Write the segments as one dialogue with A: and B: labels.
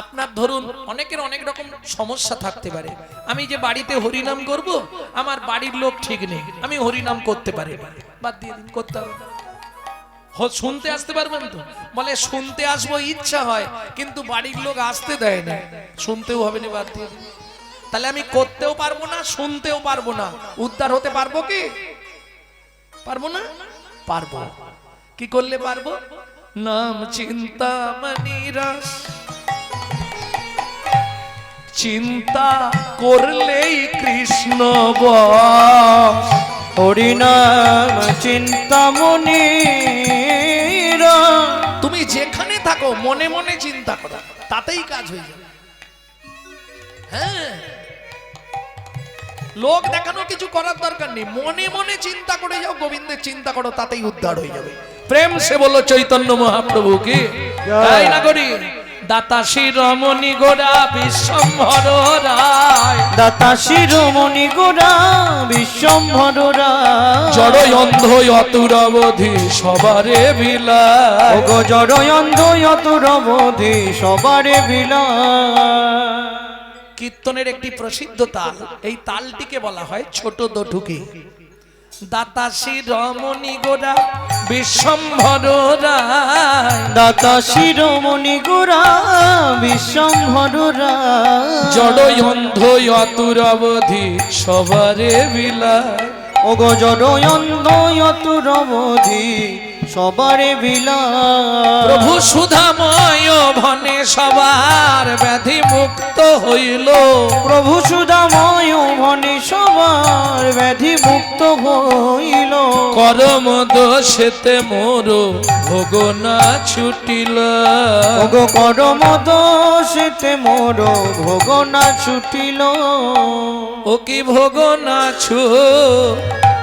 A: আপনার ধরুন অনেকের অনেক রকম সমস্যা থাকতে পারে। আমি যে বাড়িতে হরিনাম করব, আমার বাড়ির লোক ঠিক নেই, আমি হরিনাম করতে পারি না, বাদ দিয়ে দিন, করতে হবে না। শুনতে আসতে পারবেন তো? বলে শুনতে আসবো ইচ্ছা হয়, কিন্তু বাড়ির লোক আসতে দেয় না, শুনতেও হবে না, বাদ দিয়ে দিন। তাহলে আমি করতেও পারবো না, শুনতেও পারবো না, উদ্ধার হতে পারবো কি? পারবো না? পারবো। কি করলে পারবো? নাম চিন্তামণি রস, চিন্তা করলেই কৃষ্ণ বস।
B: হরিনাম চিন্তামণি
A: তুমি যেখানে থাকো মনে মনে চিন্তা করো, তাতেই কাজ হয়ে যাবে। হ্যাঁ, লোক দেখানো কিছু করার দরকার নেই, মনে মনে চিন্তা করে যাও, গোবিন্দের চিন্তা করো, তাতেই উদ্ধার হয়ে যাবে। প্রেম সে বলো চৈতন্য মহাপ্রভু কি, তাই না করি? দাতা শিরোমণি গোরা বিশ্বম্ভর রায়,
B: দাতা শিরোমণি গোরা বিশ্বম্ভর রায়,
A: জড় অন্ধ অতুরবধি সবারে বিলায়,
B: ওগো জড় অন্ধ অতুরবধি সবারে বিলায়।
A: কীর্তনের একটি প্রসিদ্ধ তাল, এই তালটিকে বলা হয় ছোট দোঠুকি। দাতা শিরোমণি গোরা বিশ্বম্ভর রায়,
B: দাতা শিরোমণি গোরা বিশ্বম্ভর রায়,
A: জড় অন্ধ অতুরবধি সবারে বিলায়,
B: ওগো জড় অন্ধ অতুরবধি সবারে বিলায়।
A: প্রভু সুধাময় ভনে সবার ব্যাধি মুক্ত হইল,
B: প্রভু সুধাময় ভনে সবার ব্যাধি মুক্ত হইল,
A: করম দোষেতে মোর ভোগ না ছুটিল,
B: ওগো করম দোষেতে মোর ভোগ না ছুটিল,
A: ও কি ভোগ না ছুটিল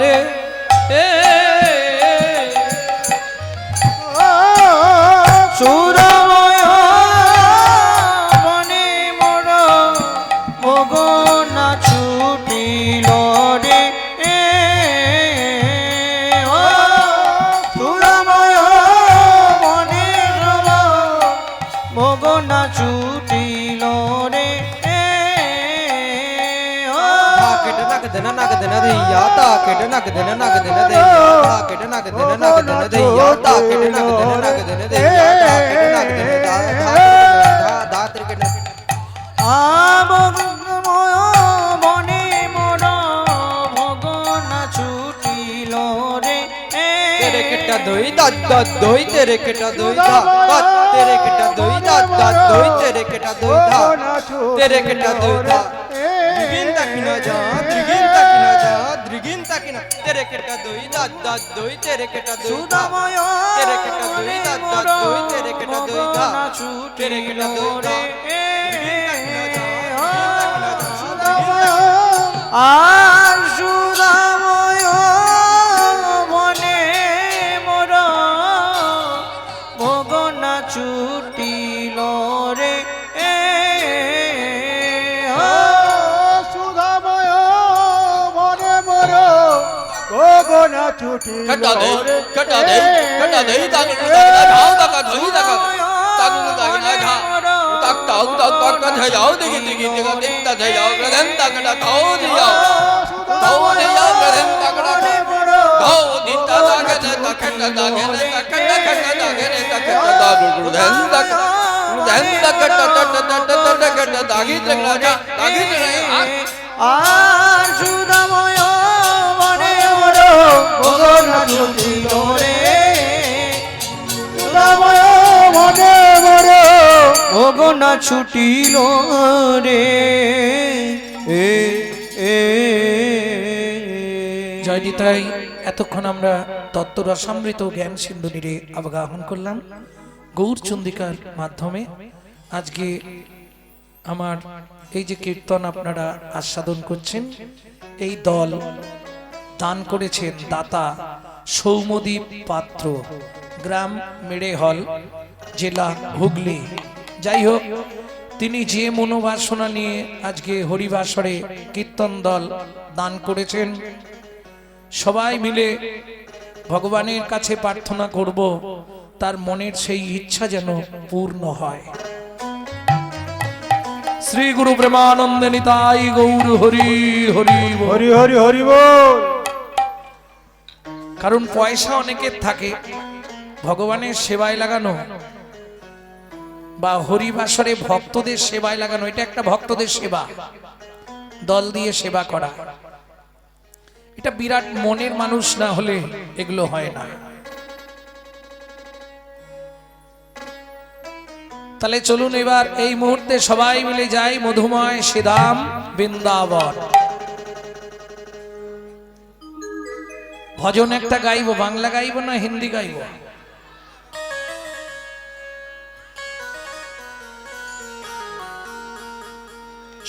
A: রে এ
B: সুরময় বনে মোর ভোগ না ছুটিল রে এ ও সুরময় বনে ভোগ না ছুটিল রে এ ও
C: কেটে নাক দেনা নাক দেনা দেইয়া তা কেটে নাক দেনা নাক দেনা দেইয়া তা কেটে নাক দেনা নাক দেনা দেইয়া তা কেটে নাক দেনা নাক দেনা দেইয়া তা কেটে নাক দেনা দা ত্রিকেট
B: আবগময় বনে মোর ভোগ না ছুটিল রে
C: तेरे केटा दोई दाद दाद दोई तेरे केटा दोई दा बात तेरे केटा दोई दाद दाद दोई तेरे केटा दोई दा तेरे केटा दोई दा द्रिगिन तकिना जा द्रिगिन तकिना तेरे केटा दोई दाद दाद दोई तेरे केटा दोई दा
B: সুদাময়
C: तेरे केटा दोई दाद दाद दोई तेरे केटा दोई दा तेरे केटा दोई दा
B: আর সুদাময় বনে মোর ভোগ না ছুটিল রে
D: সুধাময় মনে মর গগনা ছুটি
C: कटा दे तांग जाओ तक धोई तक तांग ना जा तक ताऊ तक तक का जाओ दिगी दिगी दिगा दिता जाओ गगन तक ना ताऊ दिया ताऊ दिया गगन तक ना ताऊ दिता तक तक दागी तक जा दागी
B: আর সুদাময় বনে মোর ভোগ না ছুটিল রে সুদাময় বনে মোর ভোগ না ছুটিল রে এ এ
A: জয় নিতাই। এতক্ষণ আমরা তত্ত্ব রসামৃত জ্ঞান সিন্ধুনিরে অবগাহন করলাম গৌরচন্দ্রিকার মাধ্যমে। আজকে আমার এই যে কীর্তন আপনারা আস্বাদন করছেন, এই দল দান করেছেন দাতা সৌম্যদীপ পাত্র, গ্রাম মেড়েহল, জেলা হুগলি। যাই হোক, তিনি যে মনোবাসনা নিয়ে আজকে হরিবাসরে কীর্তন দল দান করেছেন, সবাই মিলে ভগবানের কাছে প্রার্থনা করব তার মনের সেই ইচ্ছা যেন পূর্ণ হয়। শ্রী গুরু প্রেমানন্দে নিতাই গৌর হরি হরি বল।
D: হরি হরি হরি বল।
A: কারণ পয়সা অনেকের থাকে, ভগবানের সেবায় লাগানো বা হরিবাসরে ভক্তদের সেবায় লাগানো, এটা একটা ভক্তদের সেবা, দল দিয়ে সেবা করা, এটা বিরাট মনের মানুষ না হলে এগুলো হয় না। তাহলে চলুন এবার এই মুহূর্তে সবাই মিলে যাই মধুময় শ্রীধাম বৃন্দাবন। ভজন একটা গাইবো, বাংলা গাইবো না হিন্দি গাইবো?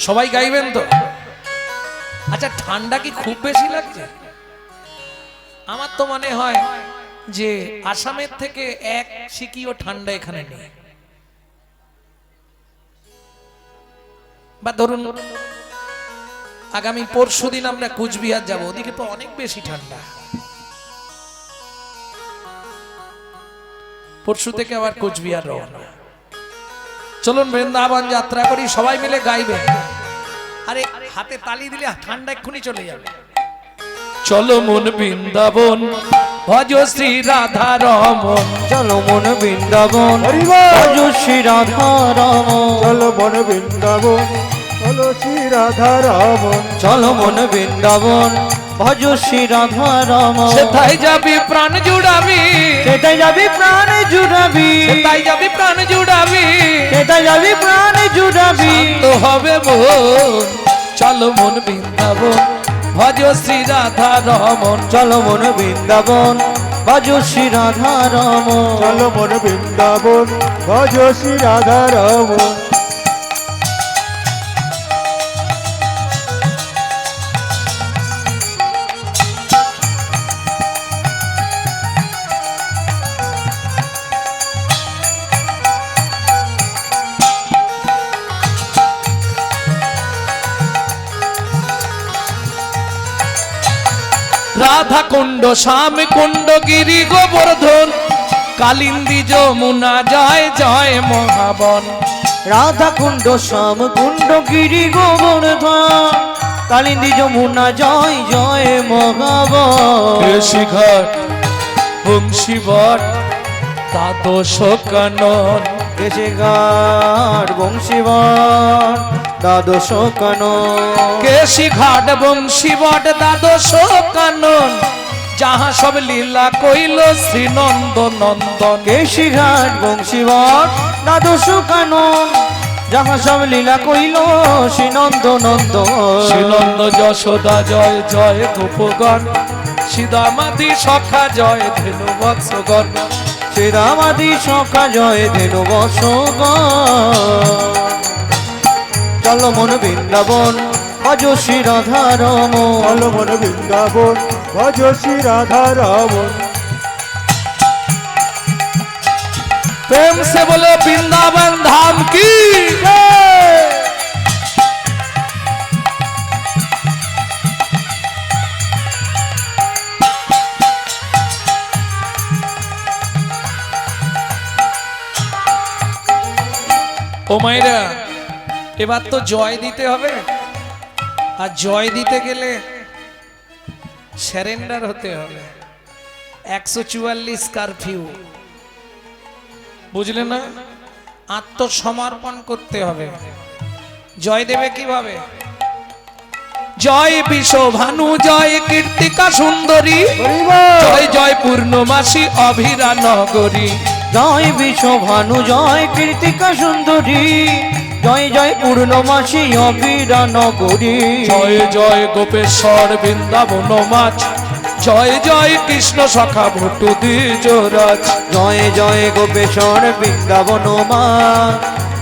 A: সবাই গাইবেন তো? আচ্ছা, ঠান্ডা কি খুব বেশি লাগছে? আমার তো মনে হয় যে আসামের থেকে এক সিকিও ঠান্ডা এখানে নেই। বা ধরুন আগামী পরশুদিন আমরা কুচবিহার যাব, ওদিকে তো অনেক বেশি ঠান্ডা। পরশু থেকে আবার কুচবিহার রওনা। চলুন বৃন্দাবন যাত্রা করি, সবাই মিলে গাইবেন। আরে হাতে তালি দিলে ঠান্ডা এক্ষুনি চলে যাবে। চলো মন বৃন্দাবন, ভজ শ্রী রাধা রমন।
B: চলো মন বৃন্দাবন,
D: হরি বল।
B: ভজ শ্রী রাধা রমন।
D: চলো মন বৃন্দাবন, চলো শ্রী রাধা রমন।
B: চলো মন বৃন্দাবন, ভজ শ্রী রাধা রমন।
A: সেটাই যাবি প্রাণ জুড়াবি,
B: সেটাই যাবি প্রাণ জুড়াবি,
A: সেটাই যাবি প্রাণ জুড়াবি,
B: সেটাই যাবি প্রাণ জুড়াবি।
A: তো হবে মন। চলো মন বৃন্দাবন, ভজ শ্রী রাধা রমন।
B: চলো মন বৃন্দাবন, ভজ শ্রী রাধা রমন।
D: চলো মন বৃন্দাবন, ভজ শ্রী রাধা রমন।
A: রাধা কুণ্ড, শ্যাম কুণ্ড, গিরি গোবর্ধন, কালিন্দী যমুনা, জয় জয় মহাবন।
B: রাধা কুণ্ড, শ্যাম কুণ্ড, গিরি গোবর্ধন, কালিন্দী যমুনা, জয় জয় মহাবন।
A: শিখর বংশীবট, দ্বাদশ কানন।
B: কেশে ঘাট বংশীবন, দ্বাদশ কানন।
A: কেশি ঘাট বংশীবট, দ্বাদশ কানন, যাহা সব লীলা কইল শ্রী নন্দ নন্দন।
B: কেশি ঘাট বংশীবন, দ্বাদশ কানন, যাহা সব লীলা কইল শ্রী নন্দ নন্দন।
A: শ্রীনন্দ যশোদা জয় জয় গোপগণ, সীতামাতি সখা জয় ধেনু বৎসগণ।
B: শ্রীরামাদি সখা জয় ধেনু বৎসগণ। চলো মন বৃন্দাবন, ভজ শ্রী রাধা রমন।
D: চলো মন বৃন্দাবন, ভজ শ্রী রাধা রমন।
A: प्रेम से बोलो वृंदावन धाम की। ও মায়েরা, এবার তো জয় দিতে হবে, আর জয় দিতে গেলে স্যারেন্ডার হতে হবে। 144 কারফিউ, বুঝলে না? আত্মসমর্পণ করতে হবে। জয় দেবে কিভাবে? জয় বিশ্বভানু, জয় কীর্তিকা সুন্দরী, জয় জয় পূর্ণমাসী অভিরা নগরী।
B: জয় বিশ্বভানু, জয় কীর্তিকা সুন্দরী, জয় জয় পূর্ণমাসী অবিরা নগরী।
A: জয় জয় গোপেশ্বর বৃন্দাবন মাছ, জয় জয় কৃষ্ণ সখা ভট্টু দ্বিজরাজ।
B: জয় জয় গোপেশ্বর বৃন্দাবন মা,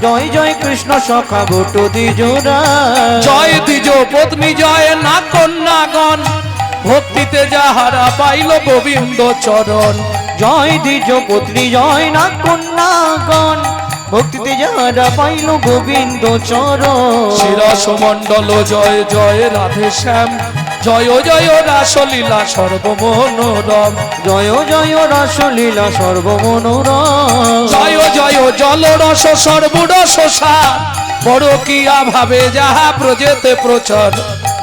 B: জয় জয় কৃষ্ণ সখা ভট্টু দ্বিজরাজ।
A: জয় দ্বিজ পত্নী, জয় না কন্যাগণ, ভক্তিতে যাহারা পাইল গোবিন্দ চরণ।
B: জয় দ্বিজ পত্নী, জয় না কন্যাগণ, ভক্তিতে যাহারা পাইল গোবিন্দ চরণ।
A: শিরাস মণ্ডল, জয় জয় রাধে শ্যাম, জয় জয় রাসলীলা সর্বমনোরম,
B: জয় জয় রাসলীলা সর্বমনোরম,
A: জয় জয় জলরস সর্বরস সার, পরকীয়া ভাবে যাহা প্রজেতে প্রচার।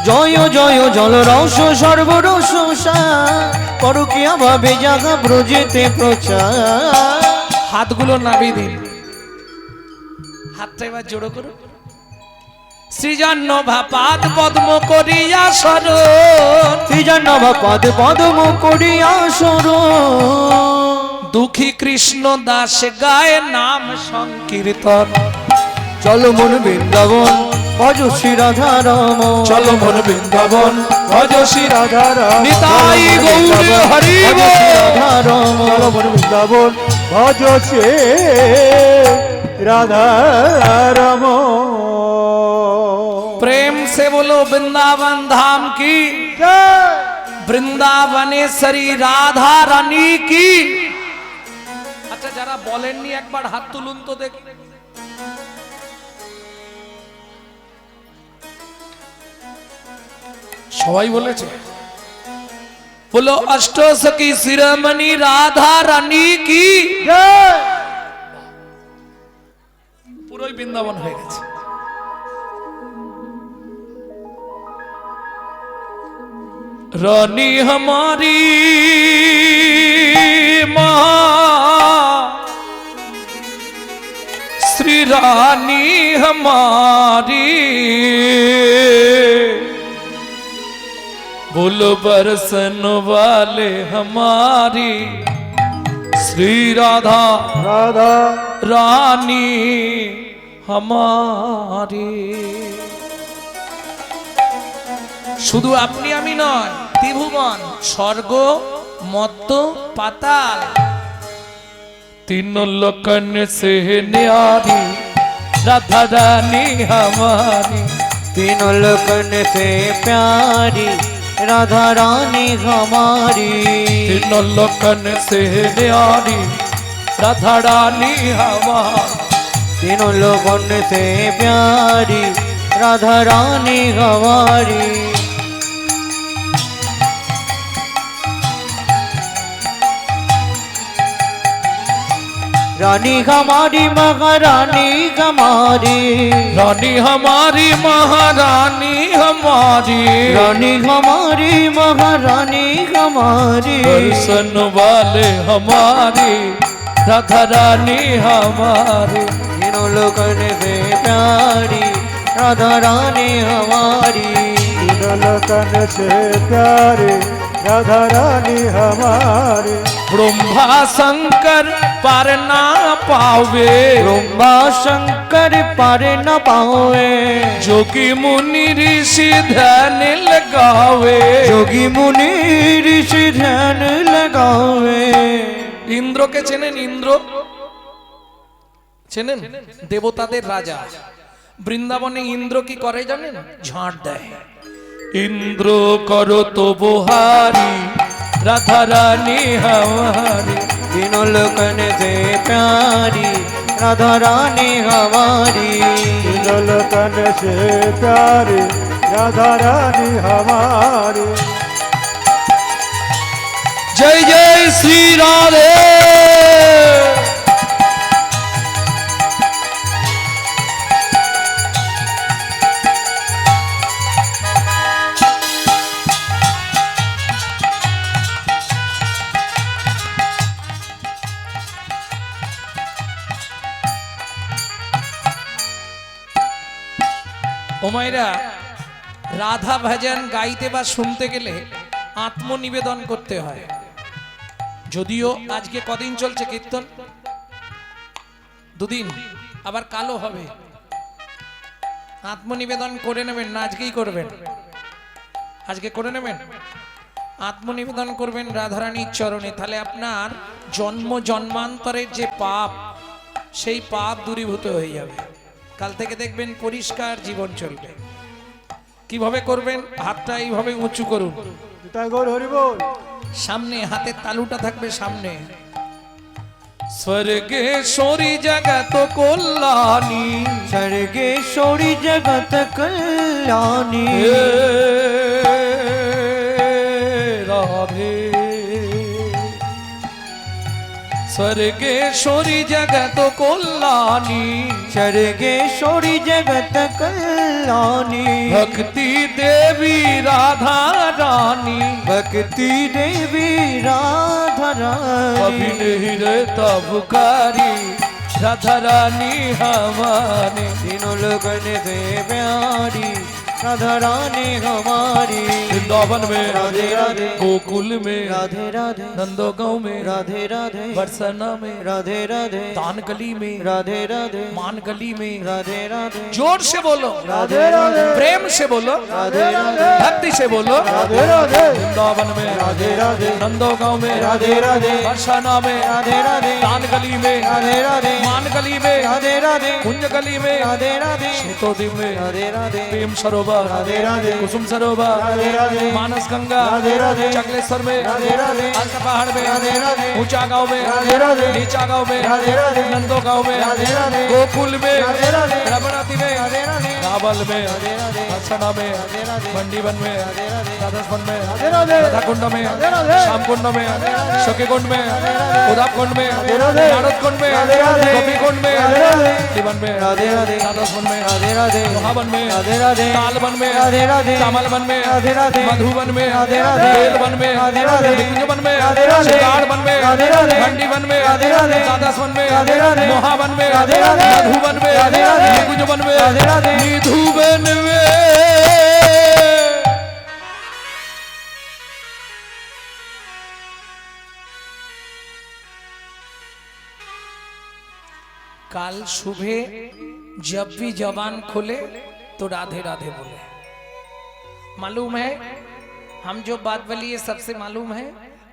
B: জয় জয় জলরস সর্বরস সার, পরকীয়া ভাবে জাগা ব্রজেতে প্রচার।
A: হাতগুলো নাবি দিন, হাতটা এবার জোড়ো করো। সৃজন্য ভাপাত পদ্ম করিয়া শরণ,
B: শ্রীজন্নভা পদ পদ্ম করিয়া শরণ,
A: দুঃখী কৃষ্ণ দাস গায়ে নাম সংকীর্তন।
B: চলো মন বৃন্দাবন ভজ শ্রী রাধা রমন,
A: চলো মন বৃন্দাবন ভজ শ্রী
D: রাধা রাম
A: নিতাই গৌর হরি
B: ভজ
A: বল।
B: শ্রী রাধা রমন,
D: চলো মন বৃন্দাবন ভজ শ্রী রাধা রাম।
A: प्रेम से बोलो वृंदावन धाम की, বৃন্দাবনেশ্বরী রাধা রানী কি। আচ্ছা যারা বলেননি একবার হাত তুলুন তো দেখ। সবাই বলেছে, বলো অষ্টসখী শিরোমণি রাধা রানী কি। পুরোই বৃন্দাবন হয়ে গেছে। रानी हमारी माँ, श्री रानी हमारी, बोलो बरसन वाले हमारी, श्री राधा
D: রাধা
A: रानी हमारी। শুধু আপনি আমি নয়, ত্রিভুবন স্বর্গ মর্ত পাতাল तीनों लोकन से न्यारी राधा रानी हमारी,
B: तीनों लोकन से प्यारी राधा रानी हमारी,
A: तीनों लोकन से न्यारी राधा रानी हमारी,
B: तीनों लोकन से प्यारी राधा रानी हमारी। रानी हमारी महारानी हमारी,
A: रानी हमारी महारानी हमारी,
B: रानी हमारी महारानी हमारी,
A: दर्शन वाले हमारी राधा रानी हमारी,
B: तीनों लोकन से प्यारी राधा रानी हमारी,
D: तीनों लोकन से प्यारे राधा रानी हमारी।
A: ब्रह्मा शंकर पार ना पावे,
B: ब्रह्मा शंकर पार न पावे,
A: जोगी मुनि ऋषि ध्यान लगावे,
B: যোগী মুনি ঋষি ধ্যান লাগাवे।
A: ইন্দ্রকে চেনেন? ইন্দ্র চেনেন? দেবতাদের রাজা। বৃন্দাবনে ইন্দ্র কি করে জানেন? ঝাঁট দেয়। ইন্দ্র করো তো বহারি রাধা রানী हमारी,
B: तीनों लोकन से प्यारी राधा रानी हमारी,
D: तीनों लोकन से प्यारे राधा रानी हमारी।
A: जय जय श्री राधे। ওমাইরা রাধা ভজন গাইতে বা শুনতে গেলে আত্মনিবেদন করতে হয়। যদিও আজকে কদিন চলছে কীর্তন? দুদিন, আবার কালো হবে। আত্মনিবেদন করে নেবেন না? আজকেই করবেন, আজকে করে নেবেন। আত্মনিবেদন করবেন রাধারানীর চরণে, তাহলে আপনার জন্ম জন্মান্তরের যে পাপ, সেই পাপ দূরীভূত হয়ে যাবে। কাল থেকে দেখবেন পরিষ্কার জীবন চলবে। কিভাবে করবেন? হাতটা এইভাবে উঁচু করুন,
D: পিতাই গৌর হরি বল।
A: সামনে হাতের তালুটা থাকবে সামনে। স্বর্গেশ্বরী জগত কল্যাণী,
B: স্বর্গেশ্বরী জগত কল্যাণী,
A: राधे स्वर्गेश्वरी जगत कल्याणी
B: स्वर्गेश्वरी जगत कल्याणी
A: भक्ति देवी राधा रानी
B: भक्ति देवी राधा
A: कभी
B: रानी
A: नहीं रहता पुकारी राधा रानी हमारी
B: तीनों लोगन से प्यारी राधा रानी हमारी
A: वृंदावन में
B: राधे राधे
A: गोकुल में
B: राधे राधे
A: नंदो गांव में
B: राधे राधे
A: बरसना में
B: राधे राधे
A: तान गली में
B: राधे राधे
A: मान गली में
B: राधे राधे
A: जोर से बोलो
B: राधे राधे
A: प्रेम से बोलो
B: राधे राधे
A: भक्ति से बोलो
B: राधे राधे
A: वृंदावन में
B: राधे राधे
A: नंदो गांव में
B: राधे राधे
A: बरसाना में
B: राधे राधे
A: तान गली में
B: राधे राधे
A: मान गली में
B: राधे राधे
A: कुंज गली में
B: राधे राधे
A: श्वेतोद्वीप में
B: राधे राधे
A: प्रेम सरोवर
B: राधे राधे
A: कुसुम सरोवर
B: राधे राधे
A: मानस गंगा
B: राधे राधे
A: चकलेश्वर में
B: राधे राधे
A: अलका पहाड़ में
B: राधे राधे
A: ऊंचा गांव में
B: राधे राधे
A: नीचा गांव में
B: राधे राधे
A: नंदो गांव में
B: राधे राधे
A: गोकुल में
B: राधे राधे
A: रमणाती में
B: राधे राधे
A: काबल में
B: राधे राधे
A: हसना में
B: राधे राधे
A: मंडीवन में
B: राधे राधे
A: राधास्वन में
B: राधे राधे
A: राधा कुंड में
B: राधे राधे
A: श्याम कुंड में सखी कुंड में उदाप कुंड में
B: राधे राधे
A: नारद कुंड में
B: राधे राधे
A: गोपी कुंड में
B: राधे राधे
A: जीवन में
B: राधे राधे
A: राधास्वन में
B: राधे राधे
A: मोहावन में
B: राधे राधे
A: तालवन में
B: राधे राधे
A: कमलवन में
B: राधे राधे
A: मधुवन में
B: राधे राधे
A: बेलवन में
B: राधे राधे
A: निकुंजवन में
B: राधे राधे
A: शिकारवन में
B: राधे राधे
A: मंडीवन में
B: राधे राधे
A: राधास्वन में
B: राधे राधे
A: मोहावन में
B: राधे राधे
A: मधुवन में
B: राधे राधे
A: निकुंजवन में
B: राधे राधे
A: निधुवन में काल सुबह जब भी जबान खोले तो राधे राधे बोले। मालूम है हम जो बात बोली ये सबसे मालूम है।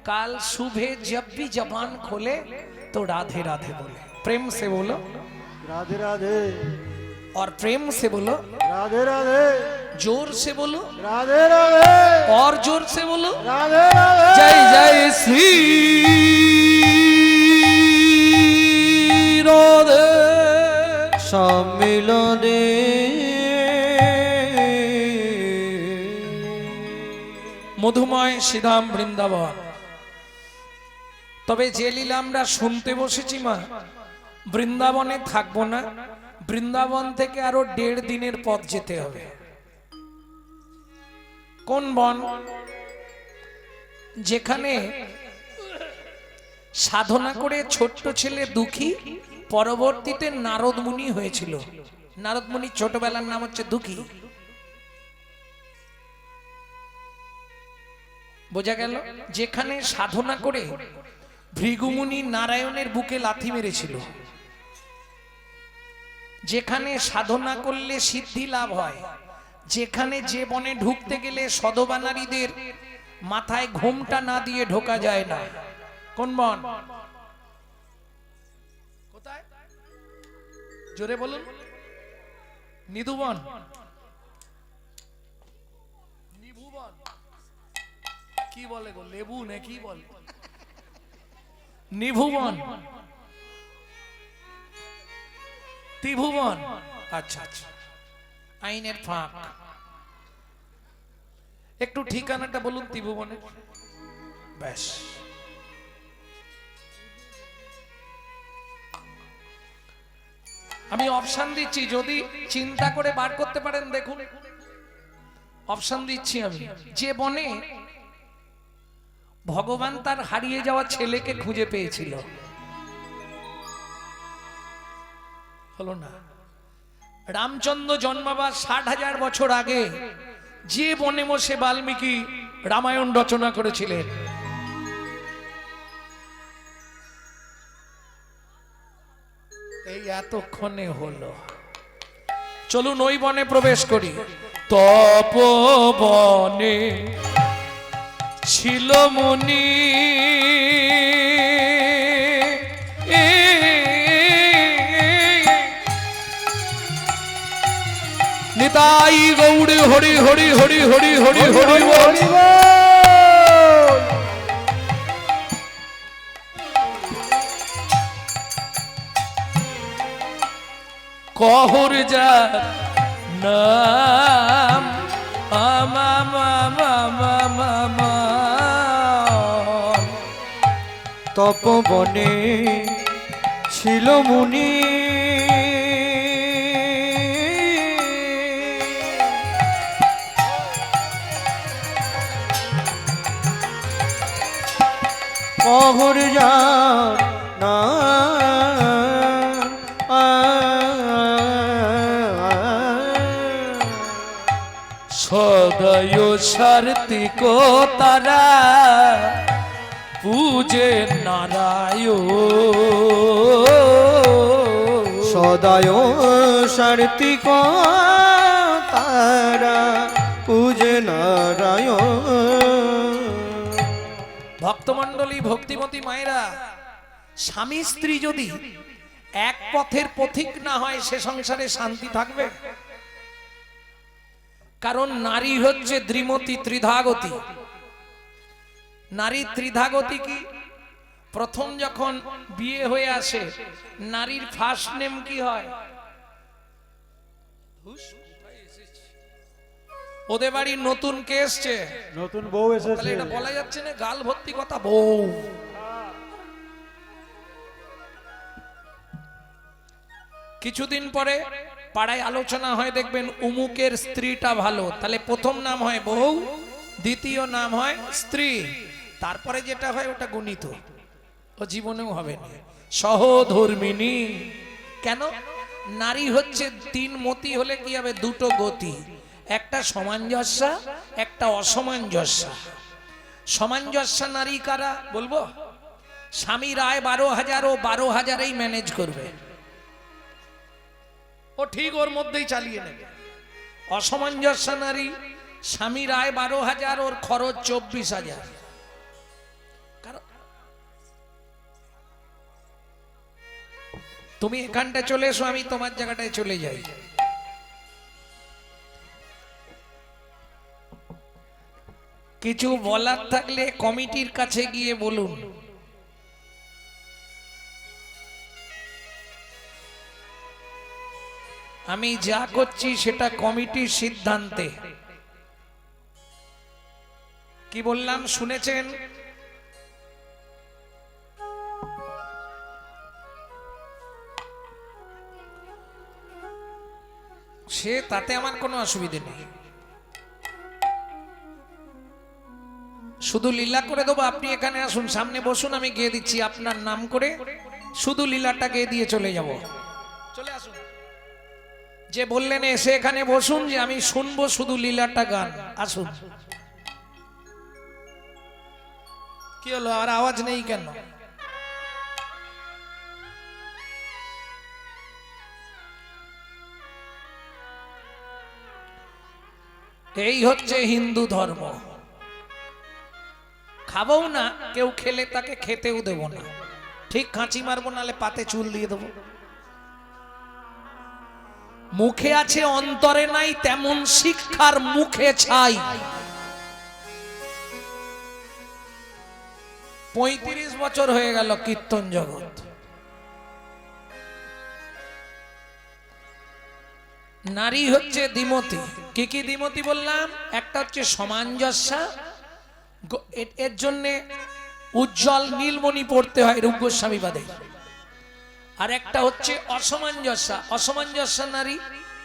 A: काल सुबह जब भी जबान खोले तो राधे राधे बोले। प्रेम से बोलो
D: राधे राधे
A: और प्रेम से बोलो,
D: राधे राधे
A: जोर से बोलो
D: राधे राधे
A: और जोर से बोलो।
D: राधे राधे
A: जय जय श्री राधे
B: सम्मिलने
A: মধুময় শ্রীধাম বৃন্দাবন। তবে যে লীলা আমরা শুনতে বসেছি মা, বৃন্দাবনে থাকবো না, বৃন্দাবন থেকে আরো 1.5 দিনের পথ যেতে হবে। কোন বন? যেখানে সাধনা করে ছোট্ট ছেলে দুঃখী পরবর্তীতে নারদ মুনি হয়েছিল। নারদ মুনির ছোটবেলার নাম হচ্ছে দুঃখী। বোঝা গেল? যেখানে সাধনা করে ভৃগুমুনি নারায়ণের বুকে লাথি মেরেছিল, যেখানে সাধনা করলে সিদ্ধি লাভ হয়, যেখানে যে বনে ঢুকতে গেলে সধবা নারীদের মাথায় ঘোমটা না দিয়ে ঢোকা যায় না। কোন বন? কোথায়? জোরে বলুন। নিধুবন, নিভুবন কি বলে গো? লেবু না কি বলে? নিভুবন, ত্রিভুবন। আচ্ছা আচ্ছা, আইনের ফাঁক। একটু ঠিকানাটা বলুন ত্রিভুবনের। ব্যাস, আমি অপশন দিচ্ছি, যদি চিন্তা করে বার করতে পারেন দেখুন। অপশন দিচ্ছি আমি। যে বনে ভগবান তার হারিয়ে যাওয়া ছেলেকে খুঁজে পেয়েছিল, হলো না? রামচন্দ্র জন্মাবার 60,000 বছর আগে যে বনে বসে বাল্মীকি রামায়ণ রচনা করেছিলেন, এই এতক্ষণে হলো। চলুন ওই বনে প্রবেশ করি। তপবনে ছিল মুনি, নিতাই গৌড়ে হরি হরি হরি হরি হরি হরি বল। কহর যার নাম আমা মা মা মা মা মা
B: তপবনে ছিল মুনি কহর যা না
A: সদয় সার্থিক তারা পূজে নারায়ণ
B: সদায় সার্থিক তারা পূজে নারায়ণ।
A: ভক্তমণ্ডলী, ভক্তিমতী মায়েরা, স্বামী স্ত্রী যদি এক পথের পথিক না হয় সে সংসারে শান্তি থাকবে? কারণ নারী হচ্ছে দ্বিমতী, ত্রিধাগতী। নারী ত্রিধাগতী কি? প্রথম যখন বিয়ে হয়ে আসে নারীর ফার্স্ট নেম কি হয়? ওদের বাড়ির নতুন কে এসছে?
D: নতুন বউ
A: তাহলে
D: এসেছে।
A: এটা বলা যাচ্ছে না গাল ভর্তি কথা, বউ। কিছুদিন পরে পাড়ায় আলোচনা হয়, দেখবেন উমুকের স্ত্রীটা ভালো, তাহলে প্রথম নাম হয় বউ, দ্বিতীয় নাম হয় স্ত্রী, তারপরে যেটা হয় ওটা গুণিত, ও জীবনেও হবে না। সহধর্মিনী। কেন? নারী হচ্ছে তিন মতি হলে কি হবে? দুটো গতি, একটা সামঞ্জস্য, একটা অসামঞ্জস্য। সামঞ্জস্য নারী কারা বলবো? স্বামীর আয় 12,000, ও 12,000-এই ম্যানেজ করবে, ও ঠিক ওর মধ্যেই চালিয়ে নেবে। অসামঞ্জস্য নারী, স্বামীর আয় 12,000, ওর খরচ 24,000। তুমি এখানটা চলে এসো, আমি তোমার জায়গাটায় চলে যাই। কিছু বলার থাকলে কমিটির কাছে গিয়ে বলুন। আমি যা করছি সেটা কমিটির সিদ্ধান্তে। কি বললাম শুনেছেন? সে তাতে আমার কোনো অসুবিধে নেই, শুধু লীলা করে দেবো। আপনি এখানে আসুন, সামনে বসুন, আমি গেয়ে দিচ্ছি আপনার নাম করে, শুধু লীলাটা গেয়ে দিয়ে চলে যাব। চলে আসুন। যে বললেন এসে এখানে বসুন, যে আমি শুনবো শুধু লীলাটা গান, আসুন। কি হলো, আর আওয়াজ নেই কেন? এই হচ্ছে হিন্দু ধর্ম। খাবো না, কেউ খেলে তাকে খেতেও দেব না, ঠিক কাঁচি মারবো, নালে পাতে চুল দিয়ে দেবো। মুখে আছে অন্তরে নাই, তেমন শিক্ষার মুখে ছাই। 35 বছর হয়ে গেল কীর্তন জগৎ। নারী হচ্ছে দ্বিমতী। কি কি দ্বিমতী বললাম? একটা হচ্ছে সামঞ্জস্য, এর জন্য উজ্জ্বল নীলমণি পড়তে হয় রূপ গোস্বামী বাদে। আর একটা হচ্ছে অসামঞ্জস্য। অসামঞ্জস্য নারী,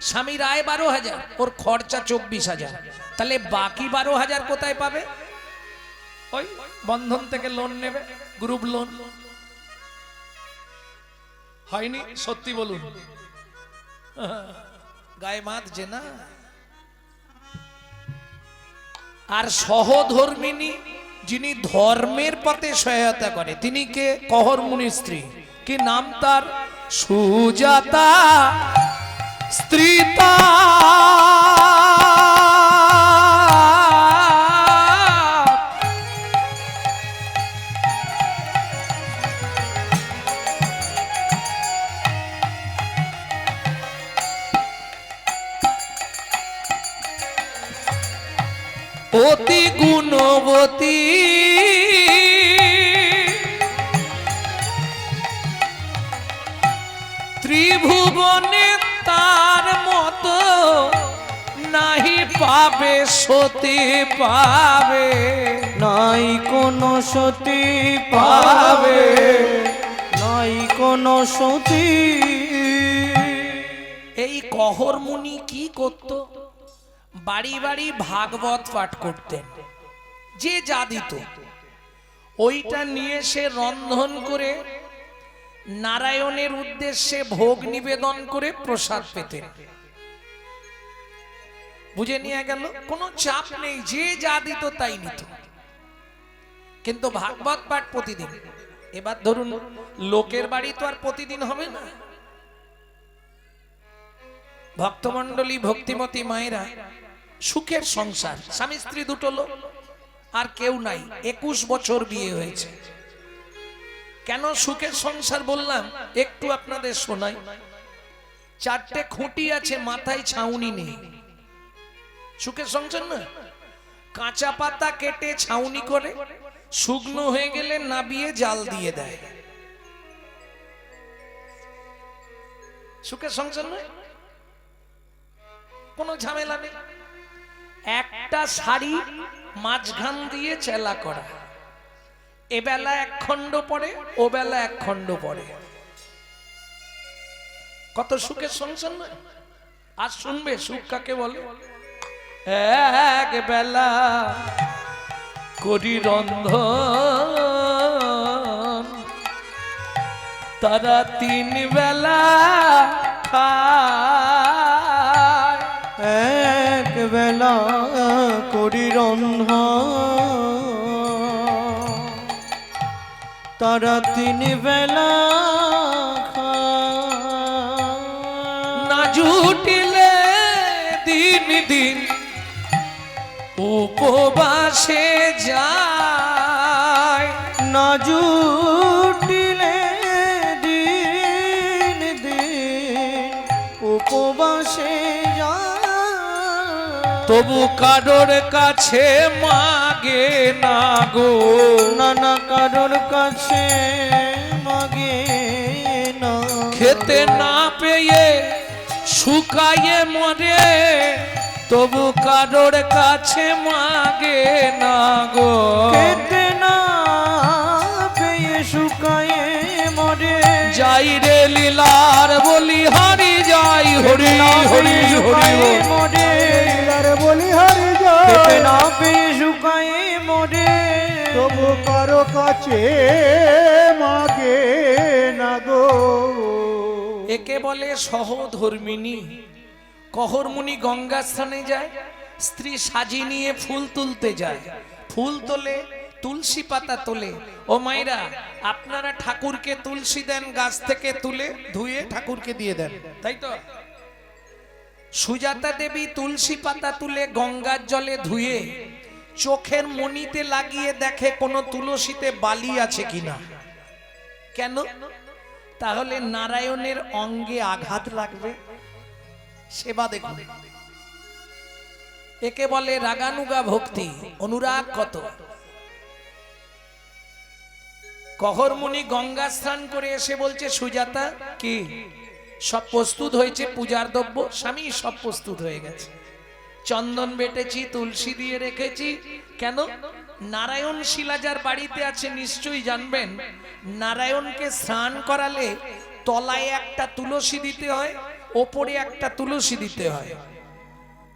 A: স্বামীর আয় 12,000, ওর খরচা 24,000, তাহলে বাকি 12,000 কোথায় পাবে? ওই বন্ধন থেকে লোন নেবে, গ্রুপ লোন। হয়নি? সত্যি বলুন, গায়ে মাত যে না। আর সহধর্মিনী, যিনি ধর্মের পথে সহায়তা করে, তিনি কে? কহর মুনির স্ত্রী। কি নাম তার? সুজাতা স্ত্রীতা। অতি গুণবতী, ত্রিভুবনে তার মতো নাহি পাবে সতী পাবে,
B: নাই কোনো সতী পাবে, নাই কোনো সতী।
A: এই কহর মুনি কি করত? বাড়ি বাড়ি ভাগবত পাঠ করতেন, যে যা দিত ওইটা নিয়ে সে রন্ধন করে নারায়ণের উদ্দেশ্যে ভোগ নিবেদন করে প্রসাদ পেতেন। বুঝে নিয়ে গেল, কোনো চাপ নেই, যে যা দিত তাই নিত। কিন্তু ভাগবত পাঠ প্রতিদিন। এবার ধরুন লোকের বাড়ি তো আর প্রতিদিন হবে না। ভক্তমণ্ডলী ভক্তিমতী মায়েরা, সুখের সংসার, স্বামী স্ত্রী দুটো লোক, আর কেউ নাই, 21 বছর বিয়ে হয়েছে। কেন সুখের সংসার বললাম একটু আপনাদের শোনাই। 4টে খুঁটি আছে, মাথায় ছাউনি নেই। সুখের সংসার না? কাঁচা পাতা কেটে ছাউনি করে, শুকনো হয়ে গেলে নাবিয়ে জাল দিয়ে দেয়। সুখের সংসার নয়, কোনো ঝামেলা নেই। একটা শাড়ি মাঝখান দিয়ে চেলা করা, এবেলা 1 খণ্ড পড়ে, ও বেলা 1 খণ্ড পড়ে। কত সুখের সংসার নয়? আর শুনবে সুখ কাকে বলে? এক বেলা করি রন্ধন, তারা 3 বেলা খায়।
B: এক বেলা করি রন্ধন, তারা 3 বেলা খায়।
A: না জুটিলে দিন দিন উপবাসে যায়,
B: না জুটিলে দিন দিন উপবাসে যায়।
A: তবু কারোর কাছে মাগে না গো,
B: নানা কারোর কাছে মাগে না।
A: খেতে না পেয়ে শুকায়ে মরে, তবু কারোর কাছে মাগে না গো।
B: খেতে না পেয়ে শুকায়ে মরে,
A: যাই রে লীলার বলি হরি যাই, হরি হরি হরি বল।
B: মরে
D: আর বলি হারি যায়,
B: খেতে না পেয়ে শুকায়ে মরে,
D: তবু কারো কাছে মাগে না গো।
A: একে বলে সহধর্মিনী। কহর মুনি গঙ্গা স্থানে যায়, স্ত্রী সাজি নিয়ে ফুল তুলতে যায়। ফুল তোলে, তুলসী পাতা তোলে। ও মাইরা, আপনারা ঠাকুরকে তুলসী দেন গাছ থেকে তুলে, ধুয়ে ঠাকুরকে দিয়ে দেন, তাই তো? সুজাতা দেবী তুলসী পাতা তুলে গঙ্গার জলে ধুয়ে চোখের মণিতে লাগিয়ে দেখে কোনো তুলসীতে বালি আছে কিনা। কেন? তাহলে নারায়ণের অঙ্গে আঘাত লাগবে। সেবা দেখুন, একে বলে রাগানুগা ভক্তি, অনুরাগ কত। কহর মুনি গঙ্গা স্নান করে এসে বলছে, সুজাতা কি সব প্রস্তুত হয়েছে পূজার দ্রব্য? স্বামী, সব প্রস্তুত হয়ে গেছে, চন্দন বেটেছি, তুলসী দিয়ে রেখেছি। কেন? নারায়ণ শিলা যার বাড়িতে আছে নিশ্চয়ই জানবেন, নারায়ণকে স্নান করালে তলায় একটা তুলসী দিতে হয়, ওপরে একটা তুলসী দিতে হয়।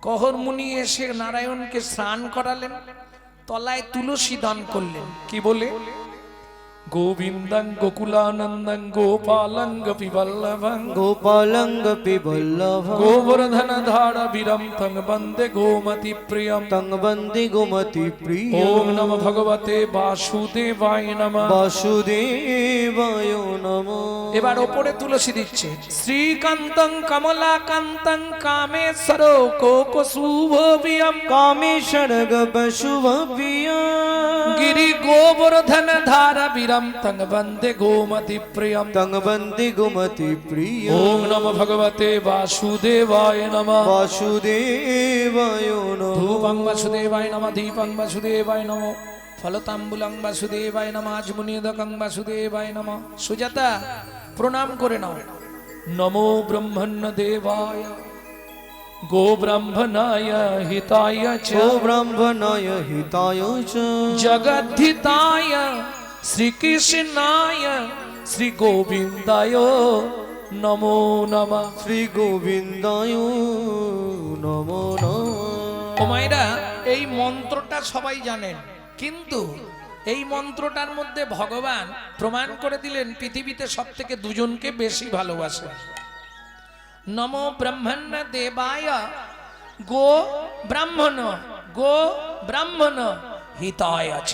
A: কহর মুনি এসে নারায়ণকে স্নান করালেন, তলায় তুলসী দান করলেন। কি বলে? গোবিন্দং গোকুলানন্দং গোপালং গোপীবল্লভং
B: গোপালং গোপীবল্লভ
A: গোবর্ধন ধারা বীরম তং বন্দে গোমতি প্রিয়ম
B: তং বন্দে গোমতি প্রিয়।
A: ওম নমঃ ভগবতে বাসুদেবায় নমঃ।
B: বাসুদেবায় নমঃ।
A: এবার ওপরে তুলসী দিচ্ছে। শ্রীকান্তং কমলাকান্তং কামেশ্বর কোকশুভবিয়ম
B: কামেশ্বর গবশুভবিয়
A: গিরি গোবর্ধন ধারা বীরম তং বন্দে গোমতি প্রিয়ম
B: তং বন্দে গোমতি প্রিয়।
A: ওম নমঃ ভগবতে বাসুদেবায় নমঃ।
B: বাসুদেবায় নমঃ।
A: ধূপং বাসুদেবায় নমঃ, দীপং বাসুদেবায় নমঃ, ফলতাম্বুলং বাসুদেবায় নমঃ, আজমুনিদকং বাসুদেবায় নমঃ। সুজাতা, প্রণাম করে নাও। নমো ব্রহ্মণ্য দেবায় গো ব্রাহ্মণায় হিতায় চ
B: ও ব্রাহ্মণায় হিতায় চ
A: জগদ্ধিতায় শ্রীকৃষ্ণায় শ্রী গোবিন্দায় নমো নমঃ।
B: শ্রী গোবিন্দায় নমো নমঃ।
A: ও মায়েরা, এই মন্ত্রটা সবাই জানেন, কিন্তু এই মন্ত্রটার মধ্যে ভগবান প্রমাণ করে দিলেন পৃথিবীতে সব থেকে দুজনকে বেশি ভালোবাসে। নমো ব্রহ্মণ্য দেবায় গো ব্রাহ্মণ, গো ব্রাহ্মণ হিতায় চ।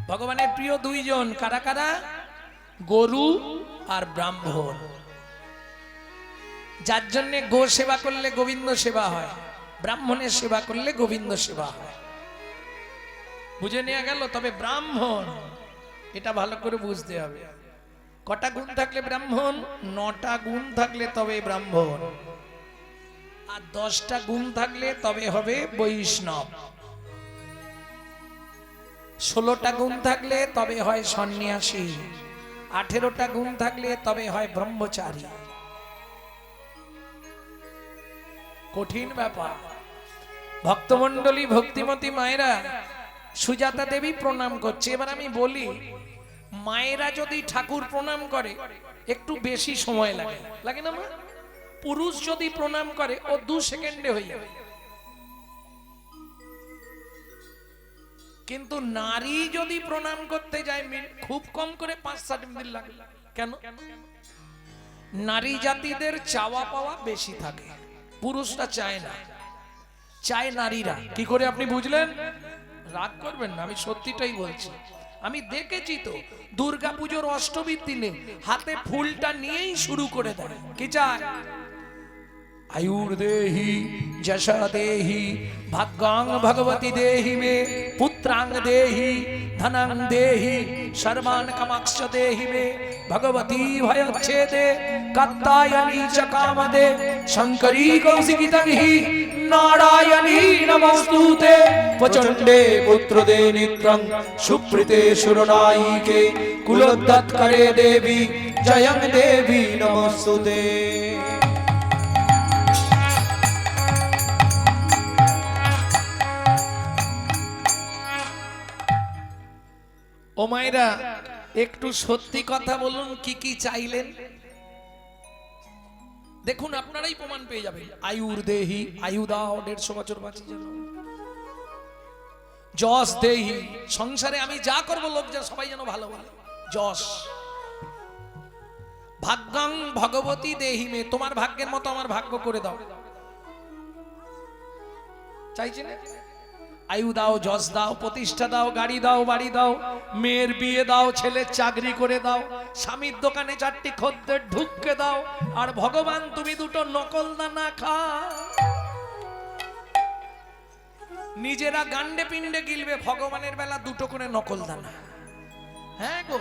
A: ভগবানের প্রিয় দুইজন কারা কারা? গরু আর ব্রাহ্মণ। যার জন্য গো সেবা করলে গোবিন্দ সেবা হয়, ব্রাহ্মণের সেবা করলে গোবিন্দ সেবা হয়। বুঝে নেওয়া গেল? তবে ব্রাহ্মণ, এটা ভালো করে বুঝতে হবে। কটা গুণ থাকলে ব্রাহ্মণ? 9টা গুণ থাকলে তবে ব্রাহ্মণ, আর 10টা গুণ থাকলে তবে হবে বৈষ্ণব, 16টা গুণ থাকলে তবে হয় সন্ন্যাসী, 18টা গুণ থাকলে তবে হয় ব্রহ্মচারী। কঠিন ব্যাপার। ভক্তমণ্ডলী, ভক্তিমতী মায়েরা, সুজাতা দেবী প্রণাম করছে। এবার আমি বলি, মায়েরা যদি ঠাকুর প্রণাম করে একটু বেশি সময় লাগে, লাগে না মা? পুরুষ যদি প্রণাম করে ও 2 সেকেন্ডে হয়ে যাবে, কিন্তু নারী যদি প্রণাম করতে যায় খুব কম করে 5-7 মিনিট লাগে। কেন? নারী জাতিদের চাওয়া পাওয়া বেশি থাকে, পুরুষরা চায় না, চায় নারীরা। কি করে আপনি বুঝলেন? রাগ করবেন না, আমি সত্যিটাই বলছি। আমি দেখেছি তো, দুর্গাপুজোর অষ্টমীর দিনে হাতে ফুলটা নিয়েই শুরু করে দেয়। কি চায়? আয়ুর দেহি যশা দেহি ভাগ্যাং ভগবতী দেহি মে পুত্রাং দেহি ধনাং দেহি সর্বান কামাক্ষ দেহি মে ভগবতী ভয়চ্ছেদে কাত্তায়নী চ কামদে শঙ্করী কৌশিকী তহি নারায়ণী নমস্তুতে প্রচণ্ডে পুত্রদে নিত্যং সুপ্রীতে সুরনায়িকে কুলোদ্যৎকরে দেবী জয়ং দেবী নমস্তুতে। ও মায়েরা, একটু সত্যি কথা বলুন, কি কি চাইলেন? দেখুন, আপনারাই প্রমাণ পেয়ে যাবেন। আয়ুর দেহি, আয়ু দাও, 150 বছর বাঁচি যেন। যশ দেহি, সংসারে আমি যা করবো লোক যা সবাই যেন ভালো বলে, যশ। ভাগ্যাং ভগবতী দেহি মে, তোমার ভাগ্যের মতো আমার ভাগ্য করে দাও, চাইছে না? আয়ু দাও, যশ দাও, প্রতিষ্ঠা দাও, গাড়ি দাও, বাড়ি দাও, মেয়ের বিয়ে দাও, ছেলের চাকরি করে দাও, স্বামীর দোকানে 4টি খদ্দের ঢুককে দাও, আর ভগবান তুমি 2টো নকল দানা খাও। নিজেরা গান্ডে পিণ্ডে গিলবে, ভগবানের বেলা 2টো করে নকল দানা। হ্যাঁ গো,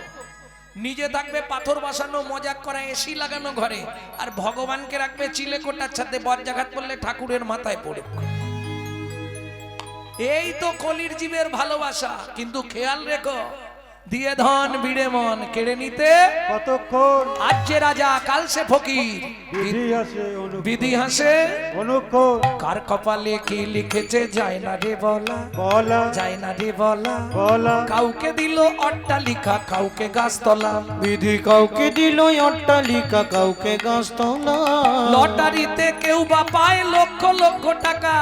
A: নিজে থাকবে পাথর বসানো, মজাক করা, এসি লাগানো ঘরে, আর ভগবানকে রাখবে চিলেকোটার ছাদে, বজ্রাঘাত করলে ঠাকুরের মাথায় পড়ে। এই তো কলির জীবের ভালোবাসা। কিন্তু খেয়াল রেখো, দিয়ে ধন বিড়ে মন কেড়ে নিতে
D: কতক্ষণ
A: আজ যে রাজা কাল সে ফকির, বিধি হাসে
D: অনুক্ষণ
A: কার কপালে কি লিখেছে যায় না রে বলা,
D: বলা
A: যায় না রে বলা।
D: বলা
A: কাউকে দিল অট্টালিকা, কাউকে গাছতলা,
B: বিধি কাউকে দিল অট্টালিকা, কাউকে গাছতলা।
A: লটারিতে কেউ বা পায় লক্ষ লক্ষ টাকা,